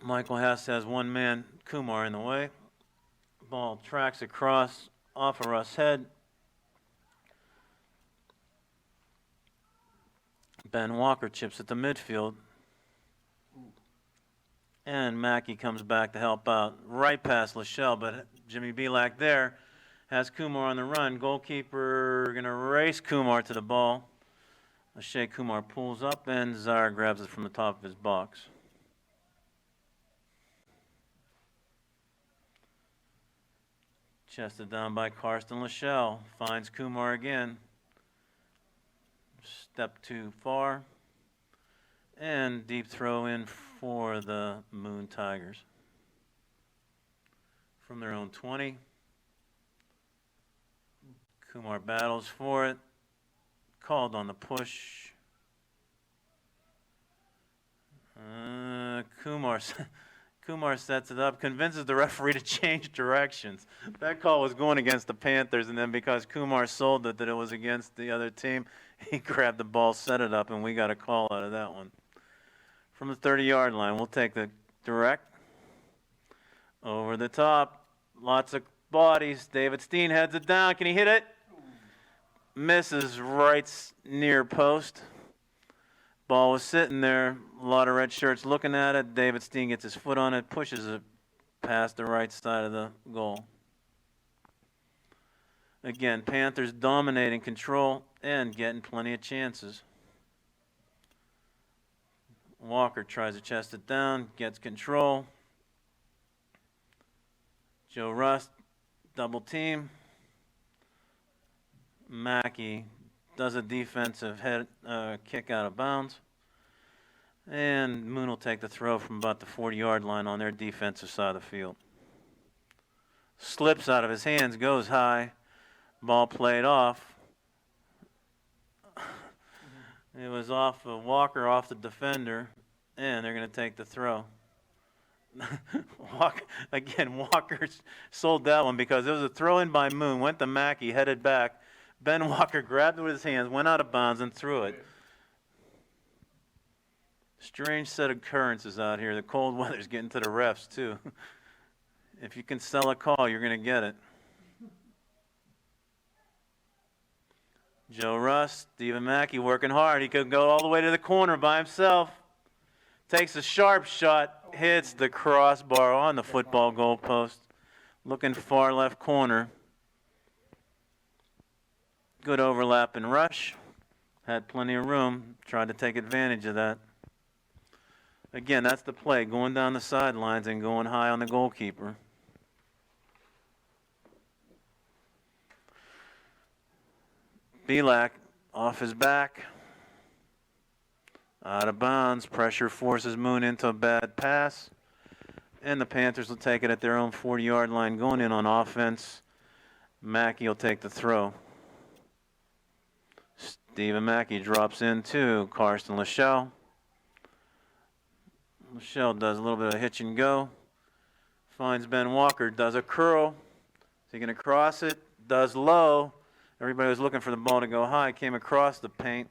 Michael Haas has one man, Kumar, in the way. Ball tracks across off of Russ' head. Ben Walker chips at the midfield. And Mackey comes back to help out. Right past Lachelle, but Jimmy Belak there has Kumar on the run. Goalkeeper going to race Kumar to the ball. Ashay Kumar pulls up, and Zara grabs it from the top of his box. Chested down by Karsten Lachelle. Finds Kumar again. Step too far. And deep throw in for the Moon Tigers. From their own 20. Kumar battles for it. Called on the push. Kumar sets it up, convinces the referee to change directions. That call was going against the Panthers, and then because Kumar sold it that it was against the other team, he grabbed the ball, set it up, and we got a call out of that one. From the 30-yard line, we'll take the direct. Over the top. Lots of bodies. David Steen heads it down. Can he hit it? Misses right near post. Ball was sitting there. A lot of red shirts looking at it. David Steen gets his foot on it, pushes it past the right side of the goal. Again, Panthers dominating control and getting plenty of chances. Walker tries to chest it down, gets control. Joe Rust, double team. Mackey does a defensive head kick out of bounds. And Moon will take the throw from about the 40-yard line on their defensive side of the field. Slips out of his hands, goes high. Ball played off. It was off of Walker, off the defender, and they're going to take the throw. Walker sold that one because it was a throw in by Moon, went to Mackey, headed back. Ben Walker grabbed it with his hands, went out of bounds, and threw it. Strange set of occurrences out here. The cold weather's getting to the refs, too. If you can sell a call, you're going to get it. Joe Rust, Stephen Mackey working hard. He could go all the way to the corner by himself. Takes a sharp shot, hits the crossbar on the football goalpost. Looking far left corner. Good overlap and rush. Had plenty of room. Tried to take advantage of that. Again, that's the play, going down the sidelines and going high on the goalkeeper. Belak off his back. Out of bounds. Pressure forces Moon into a bad pass. And the Panthers will take it at their own 40-yard line, going in on offense. Mackey will take the throw. Stephen Mackey drops into Karsten Lachelle. Lachelle does a little bit of hitch and go. Finds Ben Walker, does a curl. Is he going to cross it? Does low. Everybody was looking for the ball to go high. Came across the paint.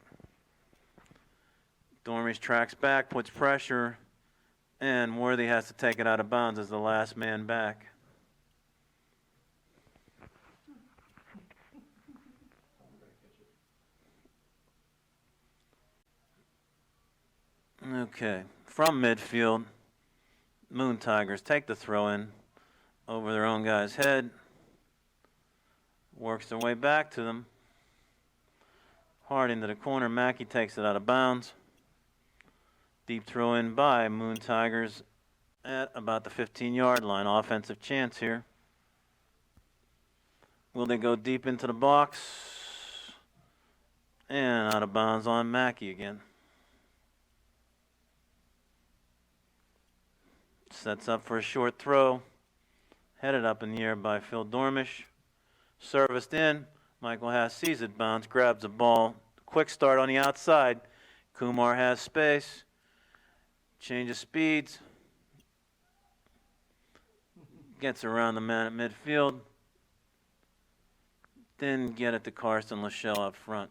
Dormish tracks back, puts pressure, and Worthy has to take it out of bounds as the last man back. Okay, from midfield, Moon Tigers take the throw in over their own guy's head. Works their way back to them. Hard into the corner. Mackey takes it out of bounds. Deep throw in by Moon Tigers at about the 15-yard line. Offensive chance here. Will they go deep into the box? And out of bounds on Mackey again. Sets up for a short throw. Headed up in the air by Phil Dormish. Serviced in. Michael Haas sees it bounce, grabs the ball. Quick start on the outside. Kumar has space. Change of speeds. Gets around the man at midfield. Then get it to Karsten Lachelle up front.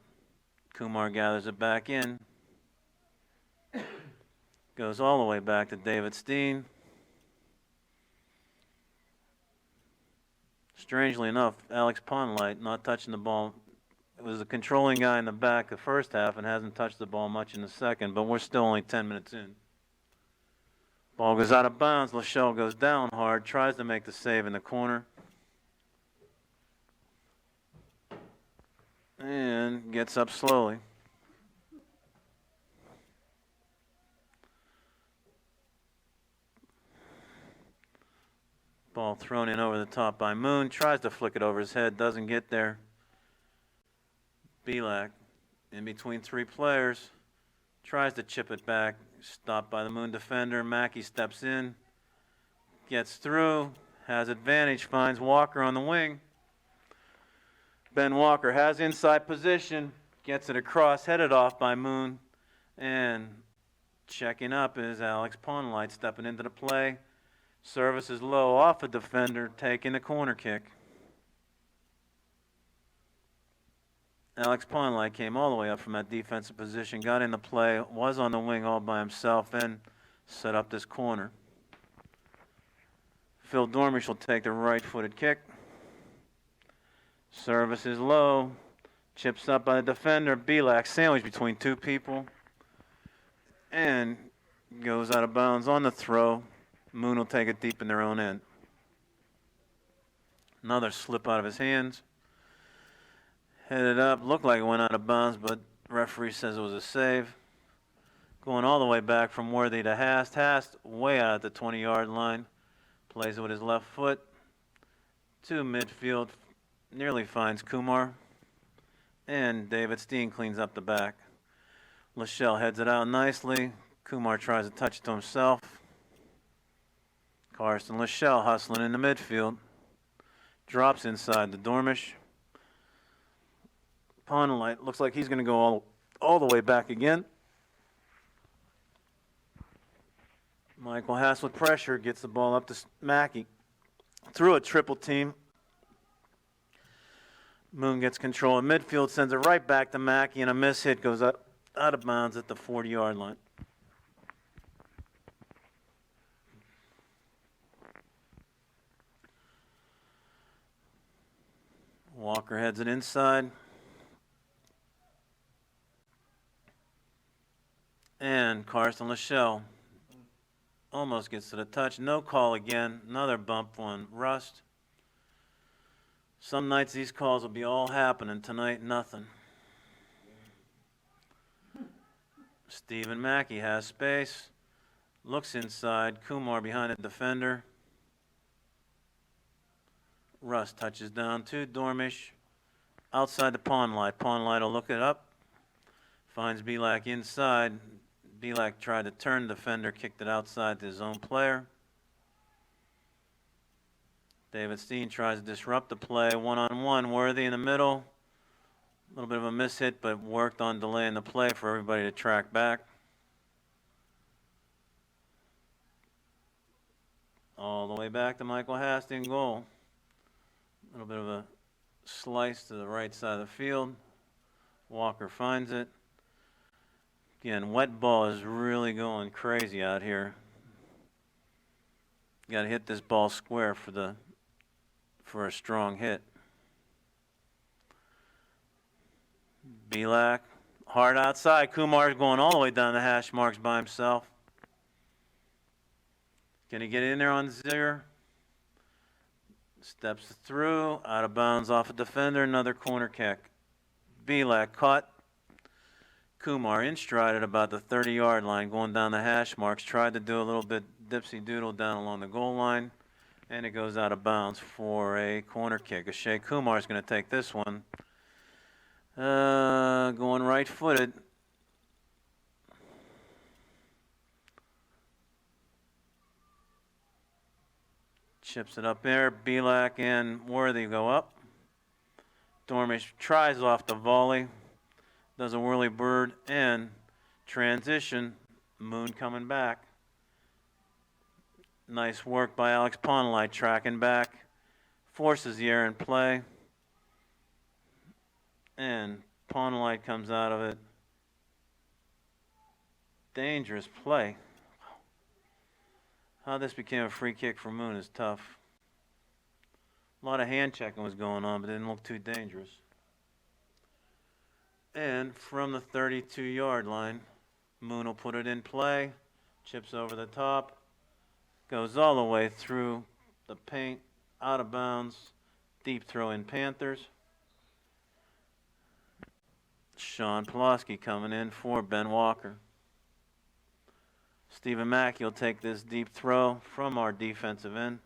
Kumar gathers it back in. Goes all the way back to David Steen. Strangely enough, Alex Ponlight not touching the ball. It was a controlling guy in the back the first half and hasn't touched the ball much in the second, but we're still only 10 minutes in. Ball goes out of bounds. Lachelle goes down hard, tries to make the save in the corner. And gets up slowly. Ball thrown in over the top by Moon. Tries to flick it over his head. Doesn't get there. Belak in between three players. Tries to chip it back. Stopped by the Moon defender. Mackey steps in. Gets through. Has advantage. Finds Walker on the wing. Ben Walker has inside position. Gets it across. Headed off by Moon. And checking up is Alex Ponlight stepping into the play. Service is low off a defender, taking the corner kick. Alex Ponlight came all the way up from that defensive position, got in the play, was on the wing all by himself, and set up this corner. Phil Dormish will take the right-footed kick. Service is low, chips up by the defender. Belak sandwiched between two people, and goes out of bounds on the throw. Moon will take it deep in their own end. Another slip out of his hands. Headed up, looked like it went out of bounds, but referee says it was a save. Going all the way back from Worthy to Hast. Hast way out at the 20-yard line. Plays it with his left foot. To midfield. Nearly finds Kumar. And David Steen cleans up the back. Lachelle heads it out nicely. Kumar tries to touch it to himself. Karsten Lachelle hustling in the midfield. Drops inside the Dormish. Ponnellight looks like he's going to go all the way back again. Michael Haas with pressure gets the ball up to Mackey. Through a triple team. Moon gets control of midfield, sends it right back to Mackey, and a miss hit goes out of bounds at the 40-yard line. Walker heads it inside. And Karsten Lachelle almost gets to the touch. No call again. Another bump on Rust. Some nights these calls will be all happening. Tonight, nothing. Stephen Mackey has space. Looks inside. Kumar behind the defender. Rust touches down to Dormish. Outside the pawn light. Pawn light will look it up. Finds Belak inside. Belak tried to turn the defender, kicked it outside to his own player. David Steen tries to disrupt the play. One-on-one, Worthy in the middle. A little bit of a mishit, but worked on delaying the play for everybody to track back. All the way back to Michael Hasty in goal. A little bit of a slice to the right side of the field. Walker finds it. Again, wet ball is really going crazy out here. You got to hit this ball square for a strong hit. Belak, hard outside. Kumar's going all the way down the hash marks by himself. Can he get in there on Zier? Steps through, out of bounds off a defender, another corner kick. Belak caught. Kumar in stride at about the 30-yard line, going down the hash marks. Tried to do a little bit dipsy-doodle down along the goal line, and it goes out of bounds for a corner kick. Ashay Kumar is going to take this one. Going right-footed. Chips it up there. Belak and Worthy go up. Dormish tries off the volley. Does a whirly bird and transition. Moon coming back. Nice work by Alex Ponnellight tracking back. Forces the air in play. And Ponnellight comes out of it. Dangerous play. How this became a free kick for Moon is tough. A lot of hand checking was going on, but it didn't look too dangerous. And from the 32-yard line, Moon will put it in play. Chips over the top. Goes all the way through the paint. Out of bounds. Deep throw in Panthers. Sean Pulaski coming in for Ben Walker. Stephen Mackey will take this deep throw from our defensive end.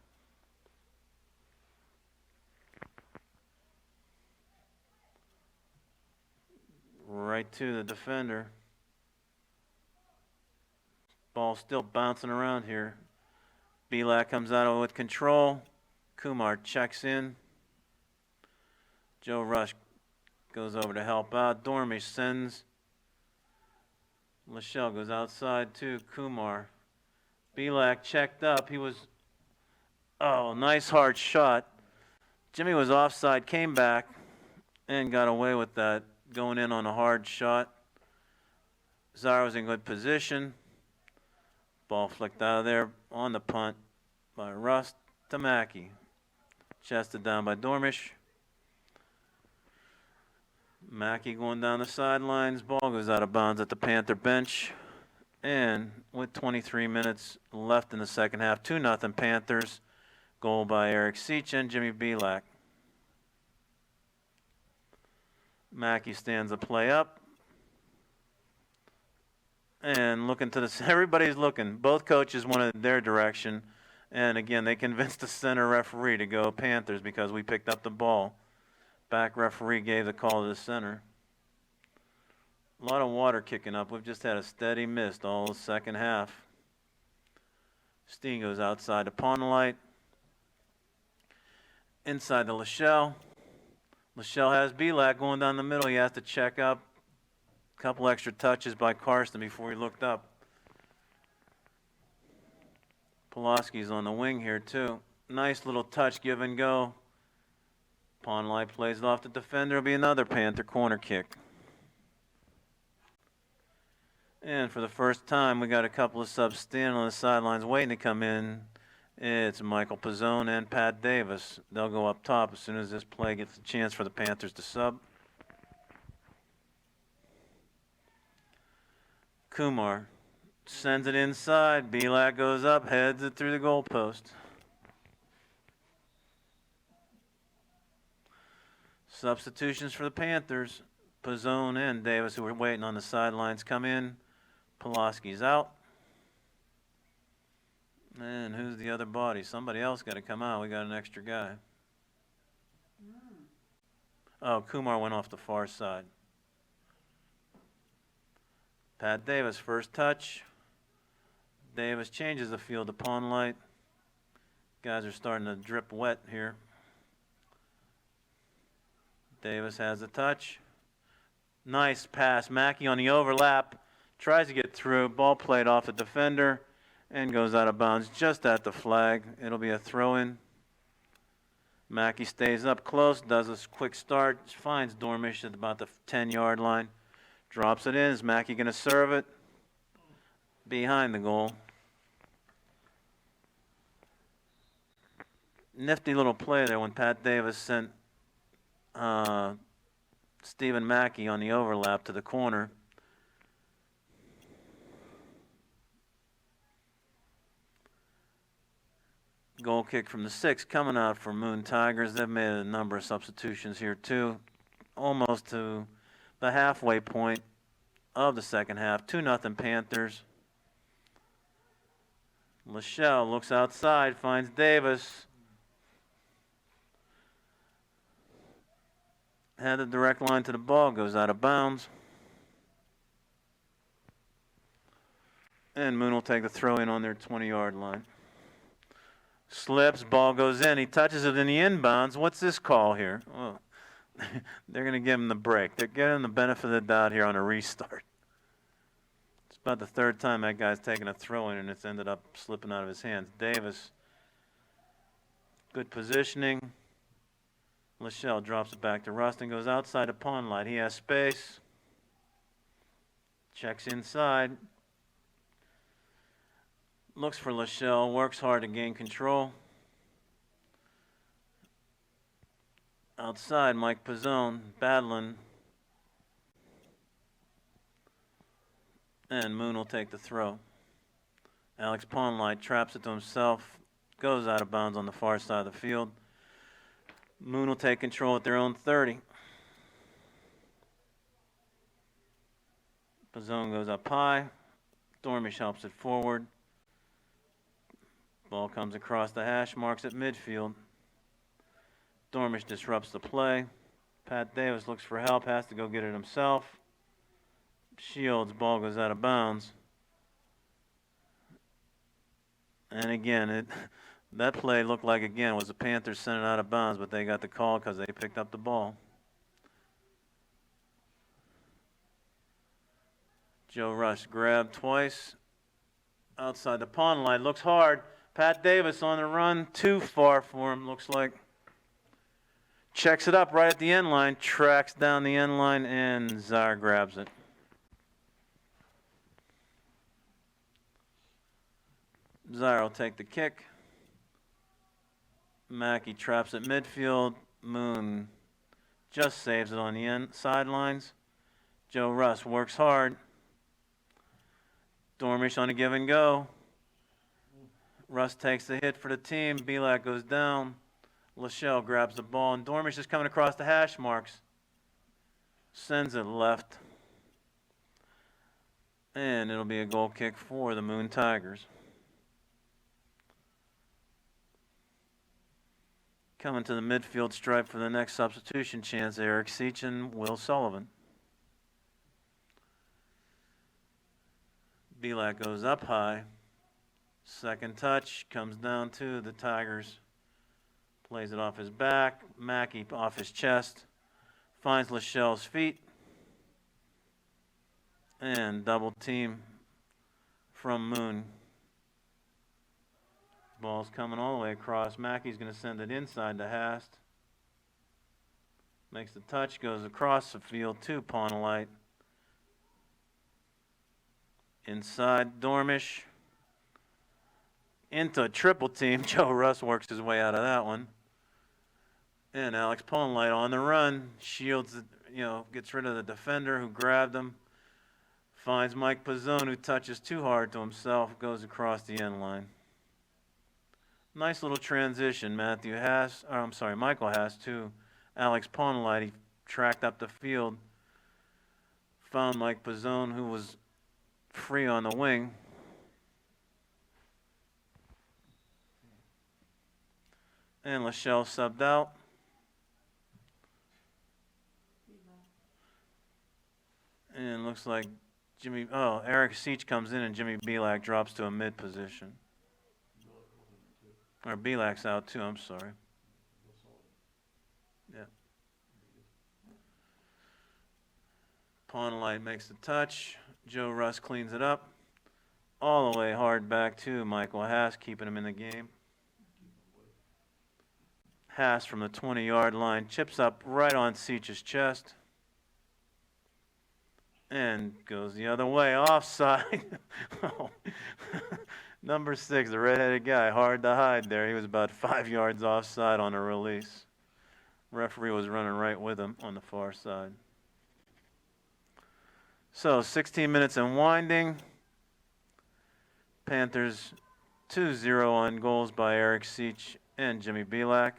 Right to the defender. Ball still bouncing around here. Belak comes out with control. Kumar checks in. Joe Rush goes over to help out. Dormish sends. Lachelle goes outside to Kumar. Belak checked up. He was, nice hard shot. Jimmy was offside, came back, and got away with that, going in on a hard shot. Zara was in good position. Ball flicked out of there on the punt by Rust to Mackey. Chested down by Dormish. Mackey going down the sidelines. Ball goes out of bounds at the Panther bench. And with 23 minutes left in the second half, 2-0 Panthers. Goal by Eric Seach and Jimmy Belak. Mackey stands the play up. And looking to the, everybody's looking. Both coaches wanted their direction. And again, they convinced the center referee to go Panthers because we picked up the ball. Back referee gave the call to the center. A lot of water kicking up. We've just had a steady mist all the second half. Steen goes outside the pond light. Inside the Lachelle. Lachelle has Belak going down the middle. He has to check up. A couple extra touches by Karsten before he looked up. Pulaski's on the wing here too. Nice little touch, give and go. Pond light plays it off the defender. It'll be another Panther corner kick. And for the first time, we got a couple of subs standing on the sidelines waiting to come in. It's Michael Pizzone and Pat Davis. They'll go up top as soon as this play gets a chance for the Panthers to sub. Kumar sends it inside. Belak goes up, heads it through the goalpost. Substitutions for the Panthers. Pizzone and Davis, who were waiting on the sidelines, come in. Pulaski's out. And who's the other body? Somebody else got to come out. We got an extra guy. Oh, Kumar went off the far side. Pat Davis, first touch. Davis changes the field to pond light. Guys are starting to drip wet here. Davis has the touch. Nice pass. Mackey on the overlap. Tries to get through. Ball played off the defender and goes out of bounds just at the flag. It'll be a throw-in. Mackey stays up close, does a quick start, finds Dormish at about the 10-yard line. Drops it in. Is Mackey going to serve it? Behind the goal. Nifty little play there when Pat Davis sent Stephen Mackey on the overlap to the corner. Goal kick from the 6 coming out for Moon Tigers. They've made a number of substitutions here too. Almost to the halfway point of the second half. 2-0 Panthers. Lachelle looks outside, finds Davis. Had the direct line to the ball, goes out of bounds. And Moon will take the throw in on their 20-yard line. Slips, ball goes in. He touches it in the inbounds. What's this call here? Oh, they're going to give him the break. They're getting the benefit of the doubt here on a restart. It's about the third time that guy's taken a throw in and it's ended up slipping out of his hands. Davis, good positioning. Lachelle drops it back to Rustin, goes outside the pond light. He has space. Checks inside. Looks for Lachelle, works hard to gain control. Outside, Mike Pizzone battling. And Moon will take the throw. Alex Pondlight traps it to himself, goes out of bounds on the far side of the field. Moon will take control at their own 30. Pizzone goes up high. Dormish helps it forward. Ball comes across the hash marks at midfield. Dormish disrupts the play. Pat Davis looks for help, has to go get it himself. Shields, ball goes out of bounds. And again, that play looked like, again, was the Panthers sent it out of bounds, but they got the call because they picked up the ball. Joe Rush grabbed twice. Outside the pond line, looks hard. Pat Davis on the run, too far for him, looks like. Checks it up right at the end line, tracks down the end line, and Zar grabs it. Zar will take the kick. Mackey traps at midfield. Moon just saves it on the end sidelines. Joe Russ works hard. Dormish on a give and go. Russ takes the hit for the team. Belak goes down. Lachelle grabs the ball, and Dormish is coming across the hash marks. Sends it left. And it'll be a goal kick for the Moon Tigers. Coming to the midfield stripe for the next substitution chance, Eric Seach and Will Sullivan. Belak goes up high. Second touch comes down to the Tigers. Plays it off his back. Mackey off his chest. Finds Lachelle's feet. And double team from Moon. Ball's coming all the way across. Mackey's going to send it inside to Hast. Makes the touch, goes across the field to Pawnelite. Inside Dormish. Into a triple team. Joe Russ works his way out of that one. And Alex Pawnelite on the run. Shields, gets rid of the defender who grabbed him. Finds Mike Pizzone, who touches too hard to himself. Goes across the end line. Nice little transition. Michael Haas to Alex Pawnelite. He tracked up the field. Found Mike Pizzone, who was free on the wing. And Lachelle subbed out. And looks like Eric Seach comes in and Jimmy Belak drops to a mid position. Or Belak's out too, I'm sorry. Yeah. Pawnelite makes the touch. Joe Russ cleans it up. All the way hard back to Michael Haas, keeping him in the game. Haas from the 20-yard line chips up right on Seach's chest. And goes the other way, offside. Number 6, the red-headed guy, hard to hide there. He was about 5 yards offside on a release. Referee was running right with him on the far side. So 16 minutes and winding. Panthers 2-0 on goals by Eric Seach and Jimmy Belak.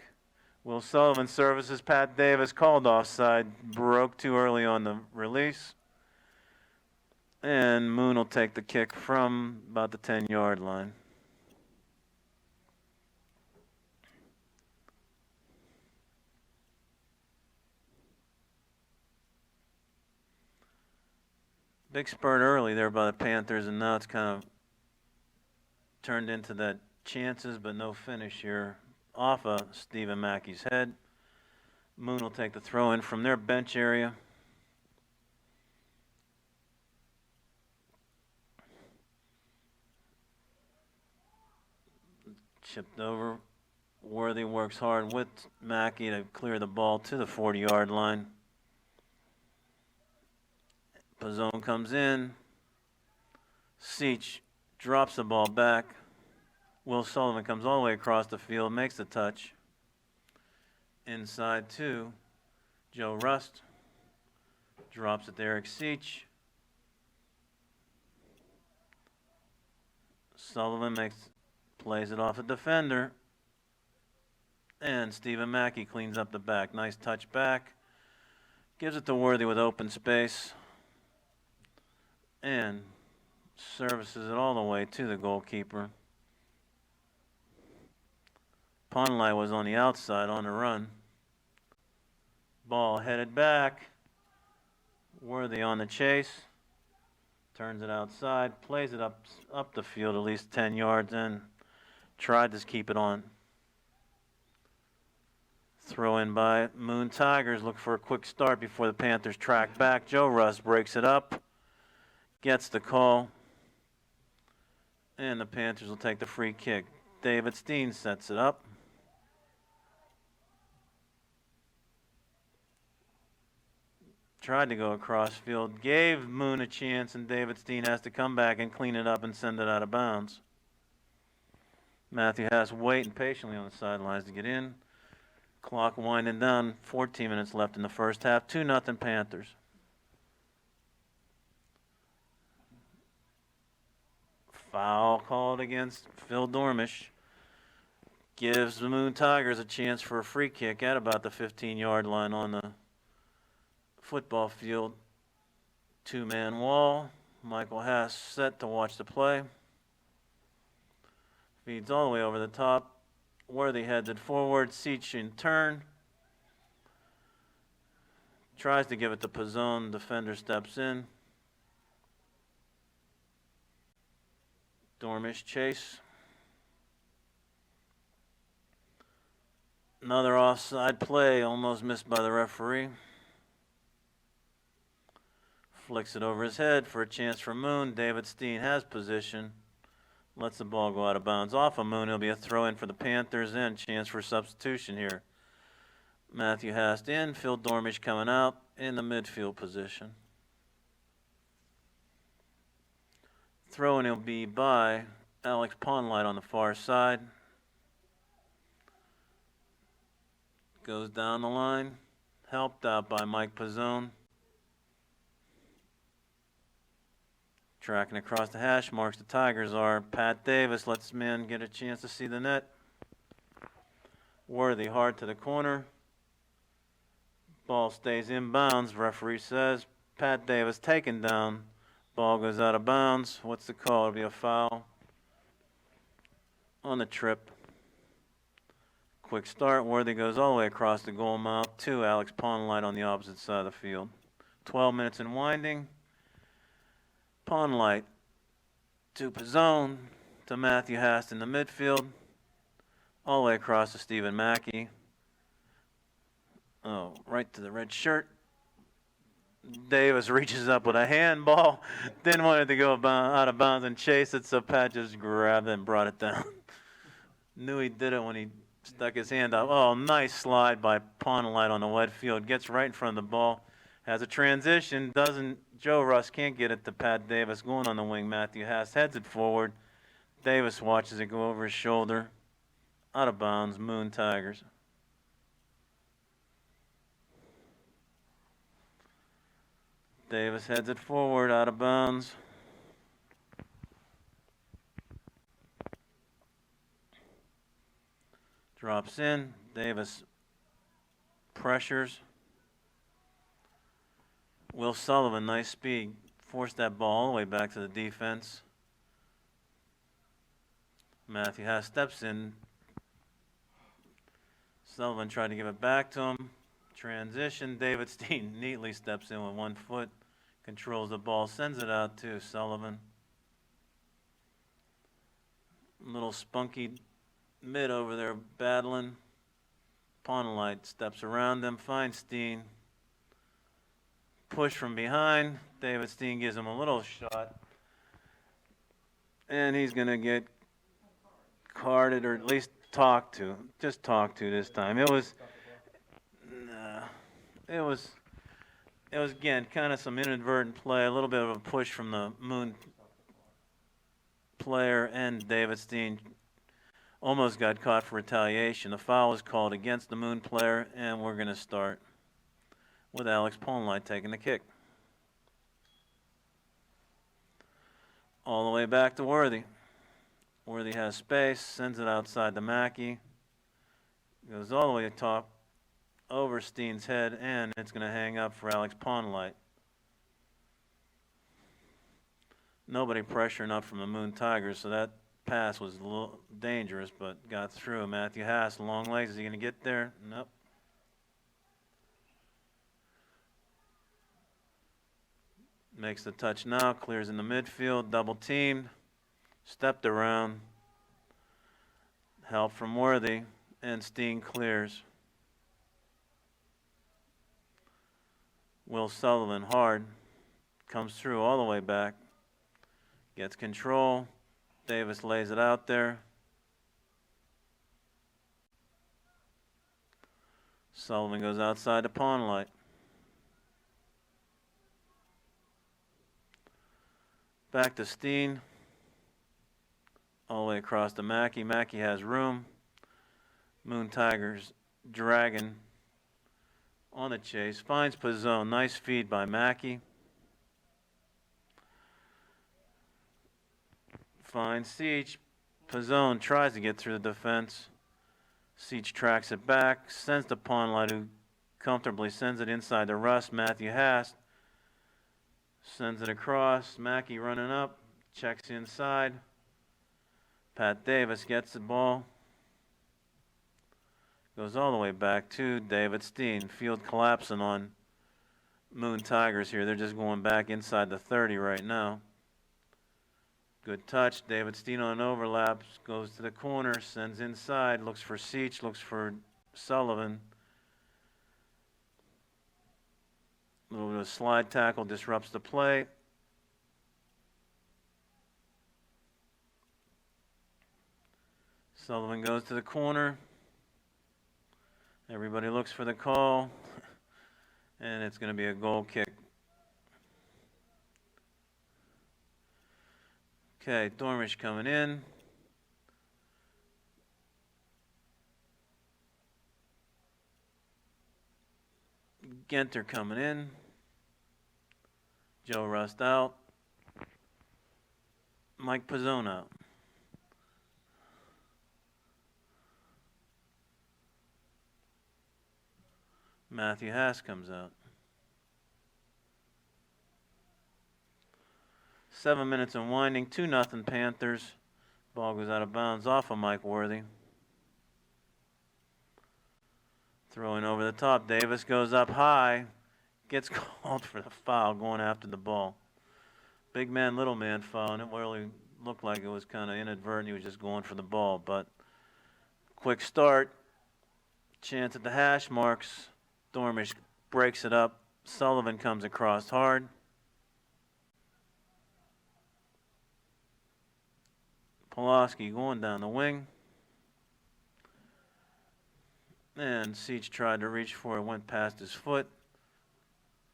Will Sullivan services Pat Davis, called offside, broke too early on the release. And Moon will take the kick from about the 10-yard line. Big spurt early there by the Panthers, and now it's kind of turned into that chances but no finish here off of Stephen Mackey's head. Moon will take the throw in from their bench area. Chipped over. Worthy works hard with Mackey to clear the ball to the 40-yard line. Pizzone comes in. Seach drops the ball back. Will Sullivan comes all the way across the field, makes the touch. Inside to Joe Rust. Drops it to Eric Seach. Sullivan plays it off a defender. And Stephen Mackey cleans up the back. Nice touch back. Gives it to Worthy with open space. And services it all the way to the goalkeeper. Pawnelite was on the outside on the run. Ball headed back. Worthy on the chase. Turns it outside. Plays it up the field at least 10 yards and tried to keep it on. Throw in by Moon Tigers. Look for a quick start before the Panthers track back. Joe Russ breaks it up. Gets the call. And the Panthers will take the free kick. David Steen sets it up. Tried to go across field. Gave Moon a chance, and David Steen has to come back and clean it up and send it out of bounds. Matthew Haas waiting patiently on the sidelines to get in. Clock winding down. 14 minutes left in the first half. 2-0 Panthers. Foul called against Phil Dormish. Gives the Moon Tigers a chance for a free kick at about the 15-yard line on the football field. 2-man wall. Michael Haas set to watch the play. Feeds all the way over the top. Worthy heads it forward. Seach in turn. Tries to give it to Pizzone. Defender steps in. Dormish chase. Another offside play, almost missed by the referee. Flicks it over his head for a chance for Moon. David Steen has position. Lets the ball go out of bounds off of Moon. It'll be a throw in for the Panthers and chance for substitution here. Matthew Hast in, Phil Dormish coming out in the midfield position. Throw-in will be by Alex Ponlight on the far side. Goes down the line, helped out by Mike Pizzone. Tracking across the hash marks the Tigers are. Pat Davis lets his man get a chance to see the net. Worthy hard to the corner. Ball stays in bounds, referee says. Pat Davis taken down. Ball goes out of bounds. What's the call? It'll be a foul on the trip. Quick start. Worthy goes all the way across the goal mouth to Alex Ponlight on the opposite side of the field. 12 minutes in winding. Ponlight to Pizzone to Matthew Hast in the midfield. All the way across to Stephen Mackey. Oh, right to the red shirt. Davis reaches up with a handball. Didn't want it to go out of bounds and chase it, so Pat just grabbed it and brought it down. Knew he did it when he stuck his hand up. Oh, nice slide by Ponlight on the wet field. Gets right in front of the ball. Has a transition. Joe Russ can't get it to Pat Davis. Going on the wing, Matthew Hast heads it forward. Davis watches it go over his shoulder. Out of bounds, Moon Tigers. Davis heads it forward, out of bounds. Drops in. Davis pressures. Will Sullivan, nice speed. Forced that ball all the way back to the defense. Matthew Hast steps in. Sullivan tried to give it back to him. Transition. David Steen neatly steps in with 1 foot. Controls the ball, sends it out to Sullivan. Little spunky mid over there battling. Ponlight steps around them, finds Steen. Push from behind. David Steen gives him a little shot. And he's going to get carded or at least talked to. Just talked to this time. It was again kind of some inadvertent play, a little bit of a push from the Moon player, and David Steen almost got caught for retaliation. The foul was called against the Moon player, and we're going to start with Alex Ponlight taking the kick. All the way back to Worthy. Worthy has space, sends it outside to Mackey. Goes all the way to top, over Steen's head, and it's going to hang up for Alex Ponlight. Nobody pressuring up from the Moon Tigers, so that pass was a little dangerous, but got through. Matthew Hast, long legs, is he going to get there? Nope. Makes the touch now, clears in the midfield, double teamed, stepped around, help from Worthy, and Steen clears. Will Sullivan, hard, comes through all the way back, gets control. Davis lays it out there. Sullivan goes outside to Ponlight. Back to Steen. All the way across to Mackey. Mackey has room. Moon Tigers dragging on the chase. Finds Pizzone. Nice feed by Mackey. Finds Siege. Pizzone tries to get through the defense. Siege tracks it back. Sends to Ponlight, who comfortably sends it inside to Russ. Matthew Hast sends it across. Mackey running up. Checks inside. Pat Davis gets the ball. Goes all the way back to David Steen. Field collapsing on Moon Tigers here. They're just going back inside the 30 right now. Good touch. David Steen on overlaps. Goes to the corner. Sends inside. Looks for Seach. Looks for Sullivan. A little bit of slide tackle. Disrupts the play. Sullivan goes to the corner. Everybody looks for the call. And it's going to be a goal kick. Okay, Dormish coming in. Genter coming in. Joe Rust out. Mike Pizzone out. Matthew Haas comes out. 7 minutes and winding, 2-0 Panthers. Ball goes out of bounds off of Mike Worthy. Throwing over the top. Davis goes up high. Gets called for the foul going after the ball. Big man, little man foul, and it really looked like it was kind of inadvertent. He was just going for the ball, but quick start. Chance at the hash marks. Dormish breaks it up. Sullivan comes across hard. Pulaski going down the wing. And Seach tried to reach for it, went past his foot.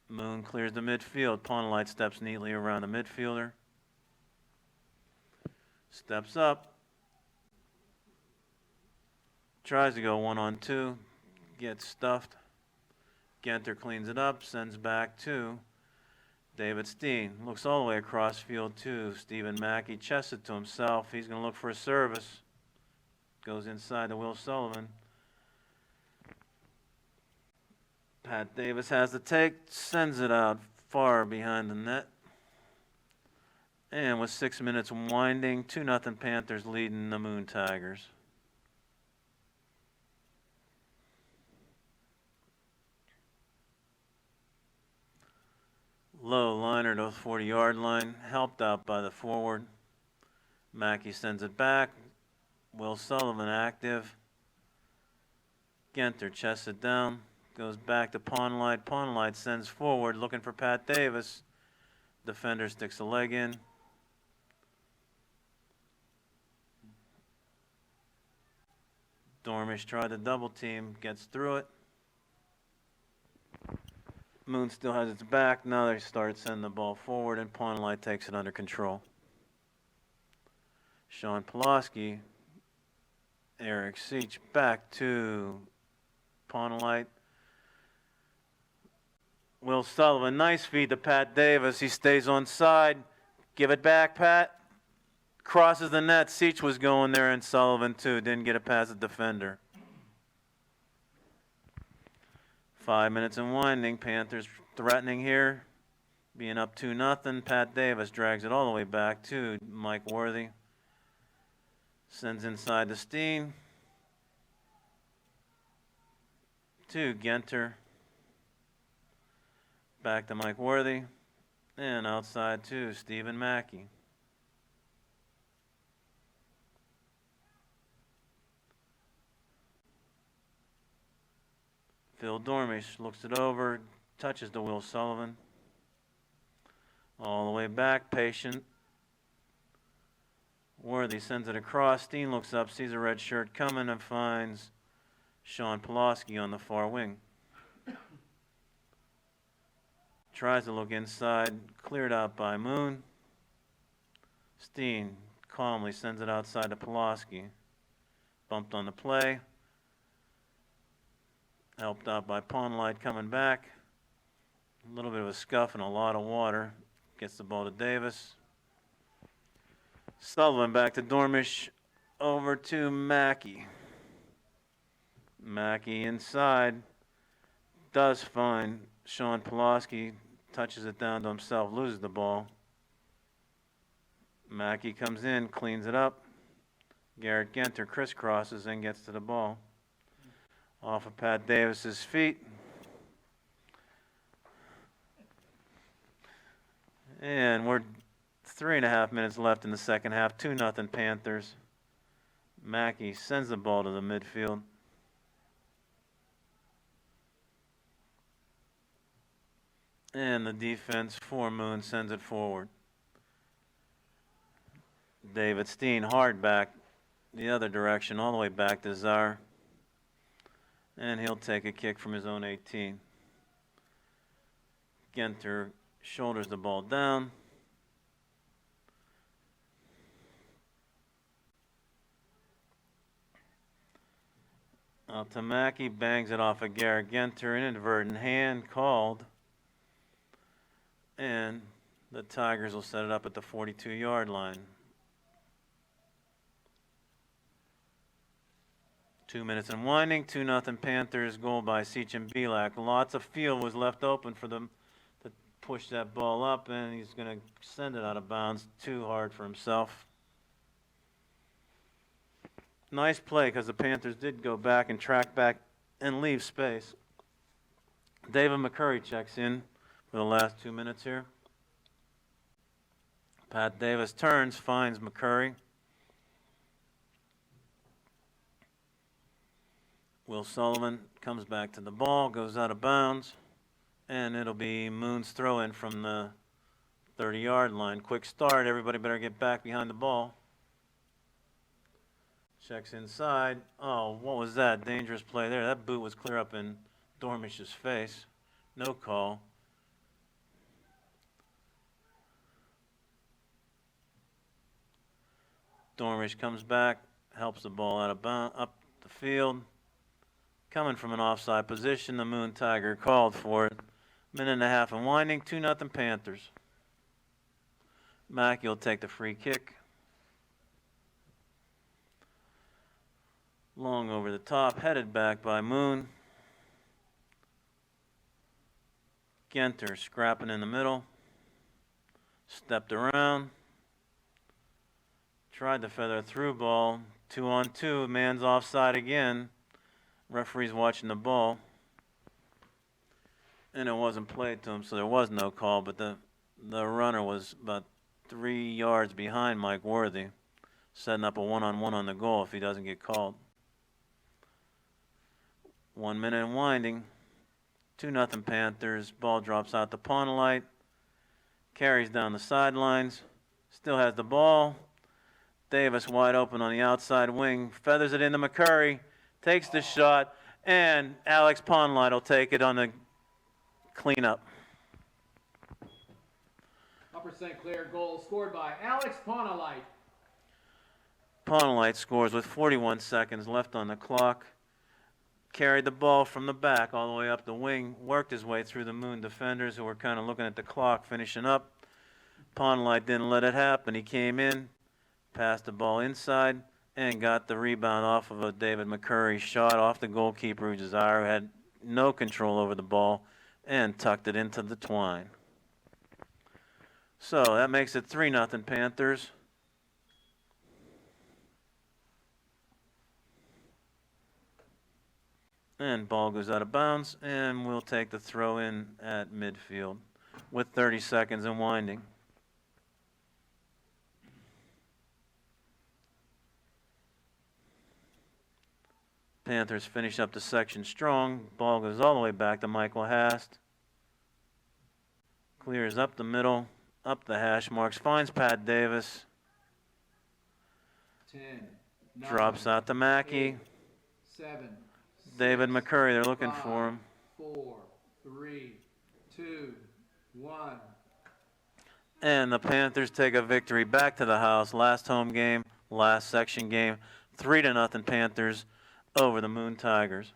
Moon clears the midfield. Pawnlight steps neatly around the midfielder. Steps up. Tries to go 1-on-2. Gets stuffed. Genter cleans it up, sends back to David Steen. Looks all the way across field to Stephen Mackey. Chests it to himself. He's going to look for a service. Goes inside to Will Sullivan. Pat Davis has the take. Sends it out far behind the net. And with 6 minutes winding, 2-0 Panthers leading the Moon Tigers. Low liner to the 40-yard line, helped out by the forward. Mackey sends it back. Will Sullivan active. Genter chests it down, goes back to Pawnlight. Pawnlight sends forward, looking for Pat Davis. Defender sticks a leg in. Dormish tried to double team, gets through it. Moon still has its back. Now they start sending the ball forward, and Pawnlight takes it under control. Sean Pulaski, Eric Seach back to Pawnlight. Will Sullivan, nice feed to Pat Davis. He stays on side. Give it back, Pat. Crosses the net. Seach was going there, and Sullivan too. Didn't get it past the defender. 5 minutes and winding. Panthers threatening here. Being up 2-0. Pat Davis drags it all the way back to Mike Worthy. Sends inside to Steen. To Genter. Back to Mike Worthy. And outside to Stephen Mackey. Phil Dormish looks it over, touches to Will Sullivan. All the way back, patient. Worthy sends it across. Steen looks up, sees a red shirt coming, and finds Sean Pulaski on the far wing. Tries to look inside, cleared out by Moon. Steen calmly sends it outside to Pulaski. Bumped on the play. Helped out by Pawnlight coming back. A little bit of a scuff and a lot of water. Gets the ball to Davis. Sullivan back to Dormish. Over to Mackey. Mackey inside. Does find Sean Pulaski. Touches it down to himself. Loses the ball. Mackey comes in. Cleans it up. Garrett Genter crisscrosses and gets to the ball. Off of Pat Davis's feet. And we're 3.5 minutes left in the second half. 2-0 Panthers. Mackey sends the ball to the midfield. And the defense for Moon sends it forward. David Steen hard back the other direction, all the way back to Czar. And he'll take a kick from his own 18. Genter shoulders the ball down. Tamaki bangs it off of Garrett Genter, an inadvertent hand called. And the Tigers will set it up at the 42-yard line. 2 minutes and winding, 2-0 Panthers, goal by Sechin Bilak. Lots of field was left open for them to push that ball up, and he's going to send it out of bounds. Too hard for himself. Nice play because the Panthers did go back and track back and leave space. David McCurry checks in for the last 2 minutes here. Pat Davis turns, finds McCurry. Will Sullivan comes back to the ball, goes out of bounds, and it'll be Moon's throw in from the 30-yard line. Quick start, everybody better get back behind the ball. Checks inside. Oh, what was that? Dangerous play there. That boot was clear up in Dormish's face. No call. Dormish comes back, helps the ball out of bounds, up the field. Coming from an offside position, the Moon Tiger called for it. Minute and a half and winding, 2-0 Panthers. Mackey will take the free kick. Long over the top, headed back by Moon. Genter scrapping in the middle. Stepped around. Tried to feather a through ball. 2-on-2, man's offside again. Referee's watching the ball. And it wasn't played to him, so there was no call, but the runner was about 3 yards behind Mike Worthy, setting up a one-on-one on the goal if he doesn't get called. 1 minute and winding. 2-0 Panthers. Ball drops out to Pawnelite. Carries down the sidelines. Still has the ball. Davis wide open on the outside wing. Feathers it into McCurry. Takes the shot. And Alex Pawnelite will take it on the cleanup. Upper St. Clair goal scored by Alex Pawnelite. Pawnelite scores with 41 seconds left on the clock. Carried the ball from the back all the way up the wing, worked his way through the Moon defenders who were kind of looking at the clock, finishing up. Pawnelite didn't let it happen. He came in, passed the ball inside, and got the rebound off of a David McCurry shot off the goalkeeper, Desire, who had no control over the ball, and tucked it into the twine. So that makes it 3-0 Panthers. And ball goes out of bounds, and we'll take the throw in at midfield with 30 seconds and winding. Panthers finish up the section strong. Ball goes all the way back to Michael Hast. Clears up the middle, up the hash marks, finds Pat Davis. 10, 9, Drops out to Mackey. 8, 7, David 6, McCurry, they're looking 5, for him. 4, 3, 2, 1. And the Panthers take a victory back to the house. Last home game, last section game. 3-0 Panthers over the Moon Tigers.